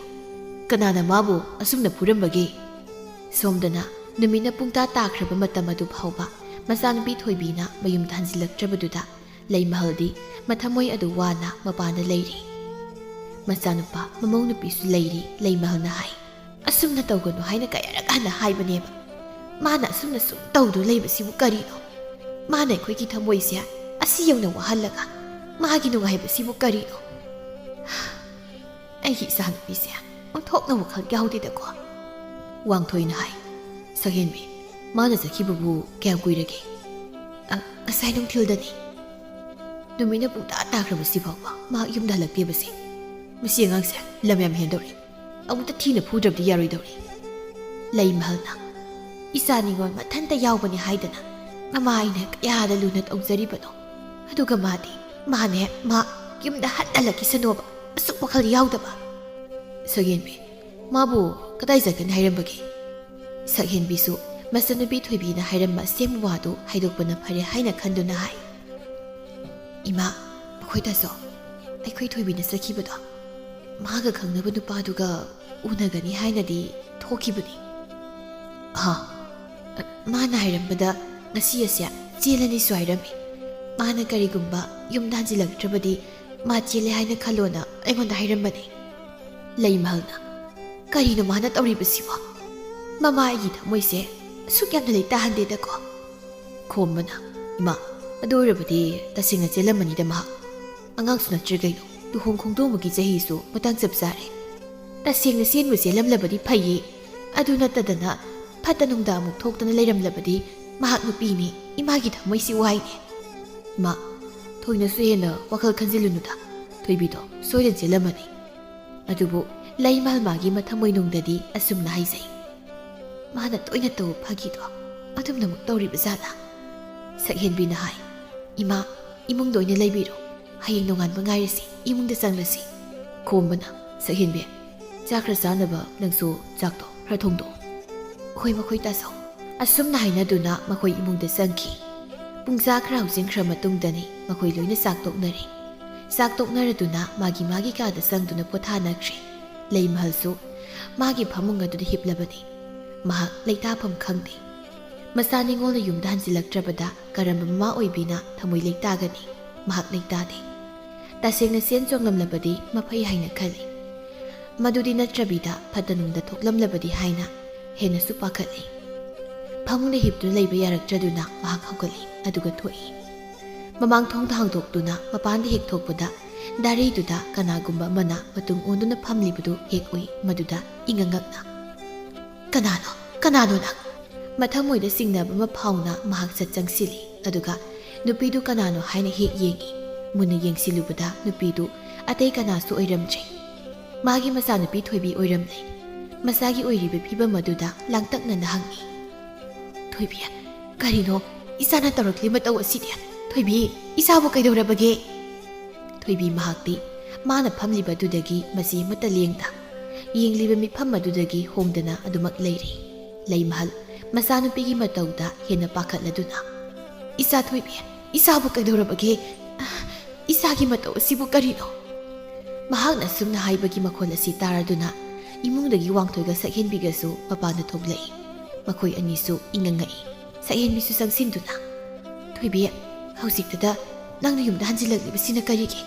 ꯀꯅꯥꯅ ꯃꯥꯕꯨ ꯑꯁꯨꯝꯅ ꯐꯨꯔꯝꯕꯒꯦ? ꯁꯣꯝꯗꯅ ꯅꯨꯃꯤꯠꯅ ꯄꯨꯡꯇꯥ ꯇꯥꯈ꯭ꯔꯕ ꯃꯇꯝ ꯑꯗꯨ ꯐꯥꯎꯕ ꯃꯆꯥꯅꯨꯄꯤ ꯊꯣꯏꯕꯤꯅ ꯃꯌꯨꯝꯗ ꯍꯟꯖꯤꯜꯂꯛꯇ꯭ꯔꯕꯗꯨꯗ ꯂꯩꯃꯍꯜꯗꯤ ꯃꯊꯃꯣꯏ ꯑꯗꯨ ꯋꯥꯅ ꯃꯄꯥꯟꯗ ꯂꯩꯔꯤ. ꯃꯆꯥꯅꯨꯄꯥ ꯃꯃꯧ ꯅꯨꯄꯤꯁꯨ ꯂꯩꯔꯤ. ꯂꯩꯃꯍꯜꯅ ꯍꯥꯏ, ꯑꯁꯨꯝꯅ ꯇꯧꯒꯅꯨ ꯍꯥꯏꯅ ꯀꯌꯥꯔꯛ ꯍꯟꯅ ꯍꯥꯏꯕꯅꯦꯕ. ꯃꯥꯅ ꯑꯁꯨꯝꯅ ꯁꯨꯝ ꯇꯧꯗꯨꯅ ꯂꯩꯕꯁꯤꯕꯨ ꯀꯔꯤꯅꯣ? ꯃꯥꯅ ꯑꯩꯈꯣꯏꯒꯤ ꯊꯃꯣꯏꯁꯦ ꯑꯁꯤ ꯌꯧꯅ ꯋꯥꯍꯜꯂꯒ ꯃꯥꯒꯤ ꯅꯨꯡꯉꯥꯏꯕꯁꯤꯕꯨ ꯀꯔꯤꯅꯣ? ꯑꯩꯒꯤ ꯏꯆꯥꯅꯨꯄꯤꯁꯦ ꯑꯣꯟꯊꯣꯛꯅ ꯋꯥꯈꯜ ꯌꯥꯎꯗꯦꯗꯀꯣ. ꯋꯥꯡꯊꯣꯏꯅ ꯍꯥꯏ, ꯁꯛꯍꯦꯟꯕꯤ ꯃꯥꯅ ꯆꯠꯈꯤꯕꯕꯨ ꯀꯌꯥꯝ ꯀꯨꯏꯔꯒꯦ? ꯉꯁꯥꯏ ꯅꯨꯡꯊꯤꯜꯗꯅꯤ. ꯅꯨꯃꯤꯠꯅ ꯄꯨꯡꯇꯥ ꯇꯥꯈ꯭ꯔꯕꯁꯤ ꯐꯥꯎꯕ ꯃꯍꯥꯛ ꯌꯨꯝꯗ ꯍꯜꯂꯛꯇꯦꯕꯁꯦ. ꯃꯁꯤ ꯑꯉꯥꯡꯁꯦ ꯂꯝ ꯌꯥꯝ ꯍꯦꯟꯗꯧꯔꯤ. ꯑꯃꯨꯛꯇ ꯊꯤꯅ ꯐꯨꯗ꯭ꯔꯕꯗꯤ ꯌꯥꯔꯣꯏꯗꯧꯔꯤ. ꯂꯩꯃꯍꯜꯅ ꯏꯆꯥ ꯅꯤꯉꯣꯜ ꯃꯊꯟꯇ ꯌꯥꯎꯕꯅꯤ ꯍꯥꯏꯗꯅ ꯃꯃꯥ ꯑꯩꯅ ꯀꯌꯥꯗ ꯂꯨꯅ ꯇꯧꯖꯔꯤꯕꯅꯣ. ꯑꯗꯨꯒ ꯃꯥꯅꯦ ꯌꯨꯝꯗ ꯍꯜꯂꯛꯈꯤꯁꯅꯣꯕ ꯑꯁꯨꯛ ꯋꯥꯈꯜ ꯌꯥꯎꯗꯕ. ꯁꯛꯍꯦꯟꯕꯤ ꯃꯥꯕꯨ ꯀꯗꯥꯏ ꯆꯠꯀꯅꯤ ꯍꯥꯏꯔꯝꯕꯒꯦ? ꯁꯛꯍꯦꯟꯕꯤꯁꯨ ꯃꯆꯟꯅꯨꯄꯤ ꯊꯣꯏꯕꯤꯅ ꯍꯥꯏꯔꯝꯕ ꯑꯁꯦꯡꯕ ꯋꯥꯗꯨ ꯍꯥꯏꯗꯣꯛꯄꯅ ꯐꯔꯦ ꯍꯥꯏꯅ ꯈꯟꯗꯨꯅ ꯍꯥꯏ. ꯏꯃꯥ, ꯑꯩꯈꯣꯏꯗꯁꯨ ꯑꯩꯈꯣꯏ ꯊꯣꯏꯕꯤꯅ ꯆꯠꯈꯤꯕꯗꯣ ꯃꯥꯒ ꯈꯪꯅꯕ ꯅꯨꯄꯥꯗꯨꯒ ꯎꯅꯒꯅꯤ ꯍꯥꯏꯅꯗꯤ ꯊꯣꯛꯈꯤꯕꯅꯤ. ꯃꯥꯅ ꯍꯥꯏꯔꯝꯕꯗ ꯉꯁꯤ ꯑꯁꯦ ꯆꯦꯜꯂꯅꯤꯁꯨ ꯍꯥꯏꯔꯝꯃꯤ. ꯃꯥꯅ ꯀꯔꯤꯒꯨꯝꯕ ꯌꯨꯝꯗ ꯍꯟꯖꯤꯜꯂꯛꯇ꯭ꯔꯕꯗꯤ ꯃꯥ ꯆꯦꯜꯂꯦ ꯍꯥꯏꯅ ꯈꯜꯂꯣꯅ ꯑꯩꯉꯣꯟꯗ ꯍꯥꯏꯔꯝꯕꯅꯤ. ꯂꯩꯃꯍꯜꯅ ꯀꯔꯤꯅꯣ ꯃꯥꯅ ꯇꯧꯔꯤꯕꯁꯤꯕꯣ? ꯃꯃꯥ ꯑꯩꯒꯤ ꯊꯃꯣꯏꯁꯦ ꯑꯁꯨꯛ ꯌꯥꯝꯅ ꯂꯩꯇꯥꯍꯟꯗꯦꯗꯀꯣ. ꯈꯣꯝꯕꯅ ꯏꯃꯥ, ꯑꯗꯨ ꯑꯣꯏꯔꯕꯗꯤ ꯇꯁꯦꯡꯅ ꯆꯦꯜꯂꯝꯃꯅꯤꯗ ꯃꯍꯥꯛ. ꯑꯉꯥꯡꯁꯨ ꯅꯠꯇ꯭ꯔꯦ ꯀꯩꯅꯣ. ꯂꯨꯍꯣꯡ ꯈꯣꯡꯗꯣꯡꯕꯒꯤ ꯆꯍꯤꯁꯨ ꯃꯇꯥꯡ ꯆꯞ ꯆꯥꯔꯦ. ꯇꯁꯦꯡꯅ ꯆꯦꯟꯕꯨ ꯆꯦꯜꯂꯝꯂꯕꯗꯤ ꯐꯩꯌꯦ. ꯑꯗꯨ ꯅꯠꯇꯗꯅ ꯐꯠꯇ ꯅꯨꯡꯗ ꯑꯃꯨꯛ ꯊꯣꯛꯇꯅ ꯂꯩꯔꯝꯂꯕꯗꯤ ꯃꯍꯥꯛ ꯅꯨꯄꯤꯅꯤ. ꯏꯃꯥꯒꯤ ꯊꯃꯣꯏꯁꯤ ꯋꯥꯏꯅꯦ. ꯏꯃꯥ, ꯊꯣꯏꯅꯁꯨ ꯍꯦꯟꯅ ꯋꯥꯈꯜ ꯈꯟꯖꯤꯜꯂꯨꯅꯨꯗ. ꯊꯣꯏꯕꯤꯗꯣ ꯁꯣꯏꯗꯅ ꯆꯦꯜꯂꯝꯃꯅꯤ. ꯑꯗꯨꯕꯨ ꯂꯩꯃꯍꯜ ꯃꯥꯒꯤ ꯃꯊꯃꯣꯏꯅꯨꯡꯗꯗꯤ ꯑꯁꯨꯝꯅ ꯍꯥꯏꯖꯩ. ꯃꯥꯅ ꯇꯣꯏꯅ ꯇꯧꯕ ꯐꯥꯒꯤꯗꯣ ꯑꯗꯨꯝꯅꯃꯨꯛ ꯇꯧꯔꯤꯕ ꯖꯥꯠꯂꯥ? ꯁꯛꯍꯦꯟꯕꯤꯅ ꯍꯥꯏ. ꯏꯃꯥ, ꯏꯃꯨꯡꯗ ꯑꯣꯏꯅ ꯂꯩꯕꯤꯔꯣ. ꯍꯌꯦꯡ ꯅꯣꯡꯉꯥꯟꯕ ꯉꯥꯏꯔꯁꯤ. ꯏꯃꯨꯡꯗ ꯆꯪꯂꯁꯤ. ꯈꯣꯝꯕꯅ ꯁꯛꯍꯦꯟꯕꯤ, ꯆꯥꯛ ꯈꯔ ꯆꯥꯅꯕ ꯅꯪꯁꯨ ꯆꯥꯛꯇꯣ ꯈꯔ ꯊꯣꯡꯗꯣꯛꯑꯣ. ꯍꯣꯏ ꯃꯈꯣꯏ ꯇꯥꯆꯧ. ꯑꯁꯨꯝꯅ ꯍꯥꯏꯅꯗꯨꯅ ꯃꯈꯣꯏ ꯏꯃꯨꯡꯗ ꯆꯪꯈꯤ. ꯄꯨꯡꯆꯥ ꯈꯔ ꯍꯧꯖꯤꯟꯈ꯭ꯔ ꯃꯇꯨꯡꯗꯅꯤ ꯃꯈꯣꯏ ꯂꯣꯏꯅ ꯆꯥꯛ ꯇꯣꯛꯅꯔꯦ. ꯆꯥꯛ ꯇꯣꯛꯅꯔꯗꯨꯅ ꯃꯥꯒꯤ ꯀꯥꯗ ꯆꯪꯗꯨꯅ ꯄꯣꯊꯥꯅꯈ꯭ꯔꯦ. ꯂꯩꯃꯍꯜꯁꯨ ꯃꯥꯒꯤ ꯐꯃꯨꯡ ꯑꯗꯨꯗ ꯍꯤꯞꯂꯕꯅꯤ. ꯃꯍꯥꯛ ꯂꯩꯇꯥꯐꯝ ꯈꯪꯗꯦ. ꯃꯆꯥ ꯅꯤꯉꯣꯜꯅ ꯌꯨꯝꯗ ꯍꯟꯖꯤꯜꯂꯛꯇ꯭ꯔꯕꯗ ꯀꯔꯝꯕ ꯃꯃꯥ ꯑꯣꯏꯕꯤꯅ ꯊꯃꯣꯏ ꯂꯩꯇꯥꯒꯅꯤ? ꯃꯍꯥꯛ ꯂꯩꯇꯥꯗꯦ. ꯇꯁꯦꯡꯅ ꯆꯦꯟ ꯆꯣꯡꯂꯝꯂꯕꯗꯤ ꯃꯐꯩ ꯍꯥꯏꯅ ꯈꯜꯂꯤ. ꯃꯗꯨꯗꯤ ꯅꯠꯇ꯭ꯔꯕꯤꯗ ꯐꯠꯇ ꯅꯨꯡꯗ ꯊꯣꯛꯂꯝꯂꯕꯗꯤ ꯍꯥꯏꯅ ꯍꯦꯟꯅꯁꯨ ꯄꯥꯈꯠꯂꯤ. ꯐꯃꯨꯡꯗ ꯍꯤꯞꯇꯨꯅ ꯂꯩꯕ ꯌꯥꯔꯛꯇ꯭ꯔꯗꯨꯅ ꯃꯍꯥꯛ ꯍꯧꯒꯠꯂꯤ. ꯑꯗꯨꯒ ꯊꯣꯛꯏ. ꯃꯃꯥꯡ ꯊꯣꯡꯗ ꯍꯥꯡꯗꯣꯛꯇꯨꯅ ꯃꯄꯥꯟꯗ ꯍꯦꯛ ꯊꯣꯛꯄꯗ ꯗꯥꯔꯩꯗꯨꯗ ꯀꯅꯥꯒꯨꯝꯕ ꯑꯃꯅ ꯃꯇꯨꯡ ꯑꯣꯟꯗꯨꯅ ꯐꯝꯂꯤꯕꯗꯨ ꯍꯦꯛ ꯎꯏ. ꯃꯗꯨꯗ ꯏꯉꯛꯉꯛꯅ ꯀꯅꯥꯅꯣ ꯅꯪ? ꯃꯊꯃꯣꯏꯗ ꯆꯤꯡꯅꯕ ꯑꯃ ꯐꯥꯎꯅ ꯃꯍꯥꯛ ꯆꯠ ꯆꯪꯁꯤꯜꯂꯤ. ꯑꯗꯨꯒ ꯅꯨꯄꯤꯗꯨ ꯀꯅꯥꯅꯣ ꯍꯥꯏꯅ ꯍꯦꯛ ꯌꯦꯡꯏ. ꯃꯨꯟꯅ ꯌꯦꯡꯁꯤꯜꯂꯨꯕꯗ ꯅꯨꯄꯤꯗꯨ ꯑꯇꯩ ꯀꯅꯥꯁꯨ ꯑꯣꯏꯔꯝꯗ꯭ꯔꯦ. ꯃꯥꯒꯤ ꯃꯆꯥꯅꯨꯄꯤ ꯊꯣꯏꯕꯤ ꯑꯣꯏꯔꯝꯂꯦ. ꯃꯆꯥꯒꯤ ꯑꯣꯏꯔꯤꯕ ꯐꯤꯕꯝ ꯑꯗꯨꯗ ꯂꯥꯡꯇꯛꯅꯅ ꯍꯪꯏ. ꯊꯣꯏꯕꯤ, ꯀꯔꯤꯅꯣ ꯏꯆꯥꯅ ꯇꯧꯔꯛꯂꯤ ꯃꯇꯧ ꯑꯁꯤꯗꯤ? ꯊꯣꯏꯕꯤ, ꯏꯆꯥꯕꯨ ꯀꯩꯗꯧꯔꯕꯒꯦ? ꯊꯣꯏꯕꯤ ꯃꯍꯥꯛꯇꯤ ꯃꯥꯅ ꯐꯝꯂꯤꯕꯗꯨꯗꯒꯤ ꯃꯆꯤ ꯑꯃꯠꯇ ꯂꯦꯡꯗ. ꯌꯦꯡꯂꯤꯕ ꯃꯤꯐꯝ ꯑꯗꯨꯗꯒꯤ ꯍꯣꯡꯗꯅ ꯑꯗꯨꯃꯛ ꯂꯩꯔꯤ. ꯂꯩꯃꯍꯜ ꯃꯆꯥꯅꯨꯄꯤꯒꯤ ꯃꯇꯧꯗ ꯍꯦꯟꯅ ꯄꯥꯈꯠꯂꯗꯨꯅ, ꯏꯆꯥ ꯊꯣꯏꯕꯤ, ꯏꯆꯥꯕꯨ ꯀꯩꯗꯧꯔꯕꯒꯦ? ꯏꯆꯥꯒꯤ ꯃꯇꯧ ꯑꯁꯤꯕꯨ ꯀꯔꯤꯅꯣ? ꯃꯍꯥꯛꯅ ꯁꯨꯝꯅ ꯍꯥꯏꯕꯒꯤ ꯃꯈꯣꯜ ꯑꯁꯤ ꯇꯥꯔꯗꯨꯅ ꯏꯃꯨꯡꯗꯒꯤ ꯋꯥꯡꯊꯣꯏꯒ ꯁꯛꯍꯦꯟꯕꯤꯒꯁꯨ ꯃꯄꯥꯟꯗ ꯊꯣꯛꯂꯛꯏ. ꯃꯈꯣꯏ ꯑꯅꯤꯁꯨ ꯏꯉꯛꯉꯛꯏ. ꯁꯛꯍꯦꯟꯕꯤꯁꯨ ꯆꯪꯁꯤꯟꯗꯨꯅ, ꯊꯣꯏꯕꯤ, ꯍꯧꯖꯤꯛꯇꯗ ꯅꯪꯅ ꯌꯨꯝꯗ ꯍꯟꯖꯤꯜꯂꯛꯂꯤꯕꯁꯤꯅ ꯀꯔꯤꯒꯤ?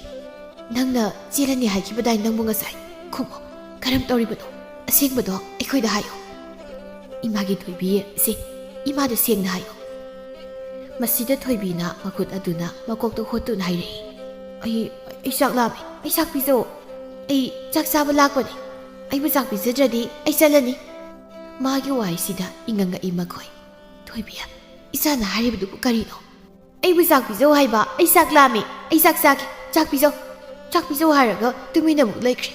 ꯅꯪꯅ ꯆꯦꯜꯂꯅꯤ ꯍꯥꯏꯈꯤꯕꯗꯥꯏ ꯅꯪꯕꯨ ꯉꯁꯥই. ꯈꯨꯝꯃꯣ, ꯀꯔꯝ ꯇꯧꯔꯤꯕꯅꯣ? ꯑꯁꯦꯡꯕꯗꯣ ꯑꯩꯈꯣꯏꯗ ꯍꯥꯏꯌꯣ. ꯏꯃꯥꯒꯤ ꯊꯣꯏꯕꯤ, ꯏꯃꯥꯗ ꯁꯦꯡꯅ ꯍꯥꯏꯌꯣ. ꯃꯁꯤꯗ ꯊꯣꯏꯕꯤꯅ ꯃꯈꯨꯠ ꯑꯗꯨꯅ ꯃꯀꯣꯛꯇ ꯍꯣꯠꯇꯨꯅ ꯍꯥꯏꯔꯛꯏ. ꯑꯩ ꯆꯥꯛ ꯂꯥꯝꯃꯤ. ꯑꯩ ꯆꯥꯛ ꯄꯤꯖꯧ. ꯑꯩ ꯆꯥꯛ ꯆꯥꯕ ꯂꯥꯛꯄꯅꯤ. ꯑꯩꯕꯨ ꯆꯥꯛ ꯄꯤꯖꯗ꯭ꯔꯗꯤ ꯑꯩ ꯆꯠꯂꯅꯤ. ꯃꯥꯒꯤ ꯋꯥꯍꯩꯁꯤꯗ ꯏꯉꯛꯉꯛꯏ ꯃꯈꯣꯏ. ꯊꯣꯏꯕꯤ, ꯏꯆꯥꯅ ꯍꯥꯏꯔꯤꯕꯗꯨꯕꯨ ꯀꯔꯤꯅꯣ? ꯑꯩꯕꯨ ꯆꯥꯛ ꯄꯤꯖꯧ ꯍꯥꯏꯕ. ꯑꯩ ꯆꯥꯛ ꯂꯥꯝꯃꯤ. ꯑꯩ ꯆꯥꯛ ꯆꯥꯒꯦ. ꯆꯥꯛ ꯄꯤꯖꯧ. ꯆꯥꯛ ꯄꯤꯖꯧ ꯍꯥꯏꯔꯒ ꯇꯨꯃꯤꯟꯅ ꯑꯃꯨꯛ ꯂꯩꯈ꯭ꯔꯦ.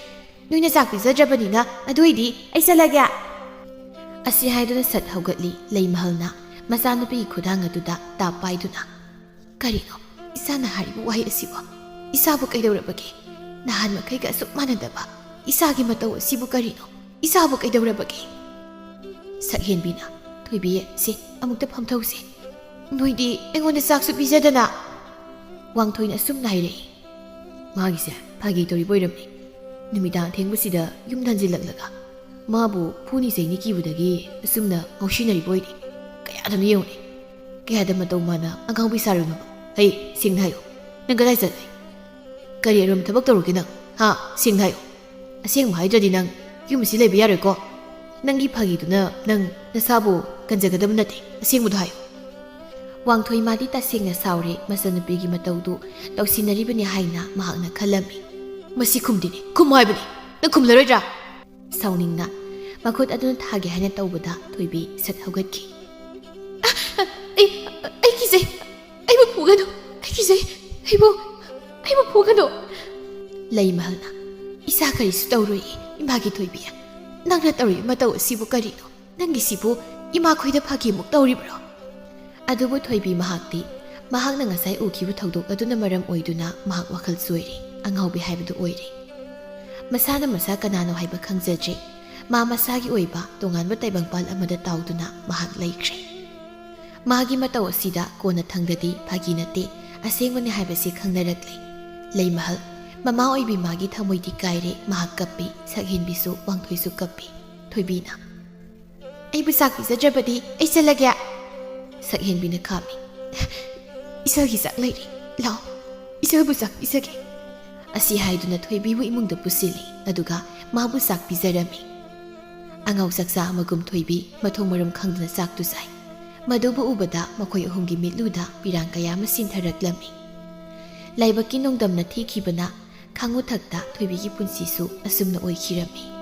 ꯅꯣꯏꯅ ꯆꯥꯛ ꯄꯤꯖꯗ꯭ꯔꯕꯅꯤꯅ ꯑꯗꯨꯏꯗꯤ ꯑꯩ ꯆꯠꯂꯒꯦ. ꯑꯁꯤ ꯍꯥꯏꯗꯨꯅ ꯁꯠ ꯍꯧꯒꯠꯂꯤ. ꯂꯩꯃꯍꯜꯅ ꯃꯆꯥꯅꯨꯄꯤꯒꯤ ꯈꯨꯗꯥꯡ ꯑꯗꯨꯗ ꯇꯥꯞ ꯄꯥꯏꯗꯨꯅ, ꯀꯔꯤꯅꯣ ꯏꯆꯥꯅ ꯍꯥꯏꯔꯤꯕ ꯋꯥꯍꯩ ꯑꯁꯤꯕꯨ? ꯏꯆꯥꯕꯨ ꯀꯩꯗꯧꯔꯕꯒꯦ? ꯅꯍꯥꯟ ꯃꯈꯩꯒ ꯑꯁꯨꯛ ꯃꯥꯟꯅꯗꯕ ꯏꯆꯥꯒꯤ ꯃꯇꯧ ꯑꯁꯤꯕꯨ ꯀꯔꯤꯅꯣ? ꯏꯆꯥꯕꯨ ꯀꯩꯗꯧꯔꯕꯒꯦ? ꯁꯛꯍꯦꯟꯕꯤꯅ, ꯊꯣꯏꯕꯤ, ꯑꯃꯨꯛꯇ ꯐꯝꯊꯧꯁꯦ. ꯅꯣꯏꯗꯤ ꯑꯩꯉꯣꯟꯗ ꯆꯥꯛꯁꯨ ꯄꯤꯖꯗꯅ. ꯋꯥꯡꯊꯣꯏꯅ ꯑꯁꯨꯝꯅ ꯍꯥꯏꯔꯛꯏ. ꯃꯥꯒꯤꯁꯦ ꯐꯥꯒꯤ ꯇꯧꯔꯤꯕ ꯑꯣꯏꯔꯝꯅꯤ. ꯅꯨꯃꯤꯗꯥꯡ ꯊꯦꯡꯕꯁꯤꯗ ꯌꯨꯝꯗ ꯍꯟꯖꯤꯜꯂꯛꯂꯒ ꯃꯥꯕꯨ ꯐꯨꯅꯤ ꯆꯩꯅꯤ ꯀꯤꯕꯗꯒꯤ ꯑꯁꯨꯝꯅ ꯉꯥꯎꯁꯤꯟꯅꯔꯤꯕ ꯑꯣꯏꯗꯤ. ꯀꯌꯥꯗꯅꯣ ꯌꯦꯡꯉꯨꯅꯦ. ꯀꯌꯥꯗ ꯃꯇꯧ ꯃꯥꯅ ꯑꯉꯥꯎꯕꯤ ꯁꯥꯔꯨꯅꯣꯕ. ꯍꯩ, ꯁꯦꯡꯅ ꯍꯥꯏꯌꯣ. ꯅꯪ ꯀꯗꯥꯏ ꯆꯠꯂꯦ? ꯀꯔꯤ ꯑꯔꯨꯝ ꯊꯕꯛ ꯇꯧꯔꯨꯒꯦ ꯅꯪ? ꯁꯦꯡꯅ ꯍꯥꯏꯌꯣ. ꯑꯁꯦꯡꯕ ꯍꯥꯏꯗ꯭ꯔꯗꯤ ꯅꯪ ꯌꯨꯝ ꯑꯁꯤ ꯂꯩꯕ ꯌꯥꯔꯣꯏꯀꯣ. ꯅꯪꯒꯤ ꯐꯥꯒꯤꯗꯨꯅ ꯅꯪ ꯅꯁꯥꯕꯨ ꯀꯟꯖꯒꯗꯕ ꯅꯠꯇꯦ. ꯑꯁꯦꯡꯕꯗꯣ ꯍꯥꯏꯌꯣ. ꯋꯥꯡꯊꯣꯏ ꯃꯥꯗꯤ ꯇꯁꯦꯡꯅ ꯁꯥꯎꯔꯦ. ꯃꯆꯟꯅꯨꯄꯤꯒꯤ ꯃꯇꯧꯗꯨ ꯇꯧꯁꯤꯟꯅꯔꯤꯕꯅꯤ ꯍꯥꯏꯅ ꯃꯍꯥꯛꯅ ꯈꯜꯂꯝꯃꯤ. ꯃꯁꯤ ꯈꯨꯝꯗꯦꯅꯦ. ꯈꯨꯝꯃꯨ ꯍꯥꯏꯕꯅꯤ. ꯅꯪ ꯈꯨꯝꯂꯔꯣꯏꯗ꯭ꯔꯥ? ꯁꯥꯎꯅꯤꯡꯅ ꯃꯈꯨꯠ ꯑꯗꯨꯅ ꯊꯥꯒꯦ ꯍꯥꯏꯅ ꯇꯧꯕꯗ ꯊꯣꯏꯕꯤ ꯁꯠ ꯍꯧꯒꯠꯈꯤ꯫ ꯑꯩ ꯀꯤꯖꯩ, ꯑꯩꯕꯨ ꯐꯨꯒꯅꯨ, ꯑꯩ ꯀꯤꯖꯩ, ꯑꯩꯕꯨ ꯐꯨꯒꯅꯨ꯫ ꯂꯩꯃꯍꯜꯅ ꯏꯆꯥ ꯀꯔꯤꯁꯨ ꯇꯧꯔꯣꯏꯌꯦ ꯏꯃꯥꯒꯤ ꯊꯣꯏꯕꯤ, ꯅꯪꯅ ꯇꯧꯔꯤꯕ ꯃꯇꯧ ꯑꯁꯤꯕꯨ ꯀꯔꯤꯅꯣ? ꯅꯪꯒꯤꯁꯤꯕꯨ ꯏꯃꯥꯈꯣꯏꯗ ꯐꯥꯒꯤꯃꯨꯛ ꯇꯧꯔꯤꯕ꯭ꯔꯣ? ꯑꯗꯨꯕꯨ ꯊꯣꯏꯕꯤ ꯃꯍꯥꯛꯇꯤ ꯃꯍꯥꯛꯅ ꯉꯁꯥꯏ ꯎꯈꯤꯕ ꯊꯧꯗꯣꯛ ꯑꯗꯨꯅ ꯃꯔꯝ ꯑꯣꯏꯗꯨꯅ ꯃꯍꯥꯛ ꯋꯥꯈꯜ ꯆꯣꯏꯔꯦ, ꯑꯉꯥꯎꯕꯤ ꯍꯥꯏꯕꯗꯨ ꯑꯣꯏꯔꯦ꯫ ꯃꯁꯥꯅ ꯃꯁꯥ ꯀꯅꯥꯅꯣ ꯍꯥꯏꯕ ꯈꯪꯖꯗ꯭ꯔꯦ꯫ ꯃꯥ ꯃꯁꯥꯒꯤ ꯑꯣꯏꯕ ꯇꯣꯉꯥꯟꯕ ꯇꯥꯏꯕꯪꯄꯥꯜ ꯑꯃꯗ ꯇꯥꯎꯗꯨꯅ ꯃꯍꯥꯛ ꯂꯩꯈ꯭ꯔꯦ꯫ ꯃꯥꯒꯤ ꯃꯇꯧ ꯑꯁꯤꯗ ꯀꯣꯟꯅ ꯊꯪꯗꯗꯤ ꯐꯥꯒꯤ ꯅꯠꯇꯦ, ꯑꯁꯦꯡꯕꯅꯤ ꯍꯥꯏꯕꯁꯤ ꯈꯪꯅꯔꯛꯂꯦ꯫ ꯂꯩꯃꯍꯜ ꯃꯃꯥ ꯑꯣꯏꯕꯤ ꯃꯥꯒꯤ ꯊꯃꯣꯏꯗꯤ ꯀꯥꯏꯔꯦ, ꯃꯍꯥꯛ ꯀꯞꯄꯤ, ꯁꯛꯍꯦꯟꯕꯤꯁꯨ ꯋꯥꯡꯊꯣꯏꯁꯨ ꯀꯞꯄꯤ꯫ ꯊꯣꯏꯕꯤꯅ ꯑꯩꯕꯨ ꯆꯥꯛ ꯄꯤꯖꯗ꯭ꯔꯕꯗꯤ ꯑꯩ ꯆꯠꯂꯒꯦ꯫ ꯁꯛꯍꯦꯟꯕꯤꯅ ꯈꯥꯝꯃꯤ꯫ ꯏꯆꯜꯒꯤ ꯆꯥꯛ ꯂꯩꯔꯤ, ꯂꯥꯎ, ꯏꯆꯜꯕꯨ ꯆꯥꯛ ꯄꯤꯖꯒꯦ꯫ ꯑꯁꯤ ꯍꯥꯏꯗꯨꯅ ꯊꯣꯏꯕꯤꯕꯨ ꯏꯃꯨꯡꯗ ꯄꯨꯁꯤꯜꯂꯤ, ꯑꯗꯨꯒ ꯃꯥꯕꯨ ꯆꯥꯛ ꯄꯤꯖꯔꯝꯃꯤ꯫ ꯑꯉꯥꯎ ꯆꯥꯛꯆꯥ ꯑꯃꯒꯨꯝ ꯊꯣꯏꯕꯤ ꯃꯊꯣꯡ ꯃꯔꯝ ꯈꯪꯗꯅ ꯆꯥꯛꯇꯨ ꯆꯥꯏ꯫ ꯃꯗꯨꯕꯨ ꯎꯕꯗ ꯃꯈꯣꯏ ꯑꯍꯨꯝꯒꯤ ꯃꯤꯠꯂꯨꯗ ꯄꯤꯔꯥꯡ ꯀꯌꯥ ꯑꯃ ꯁꯤꯟꯊꯔꯛꯂꯝꯃꯤ꯫ ꯂꯥꯏꯕꯛꯀꯤ ꯅꯣꯡꯗꯝꯅ ꯊꯤꯈꯤꯕꯅ ꯈꯥꯡꯉꯨꯊꯛꯇ ꯊꯣꯏꯕꯤꯒꯤ ꯄꯨꯟꯁꯤꯁꯨ ꯑꯁꯨꯝꯅ ꯑꯣꯏꯈꯤꯔꯝꯃꯤ꯫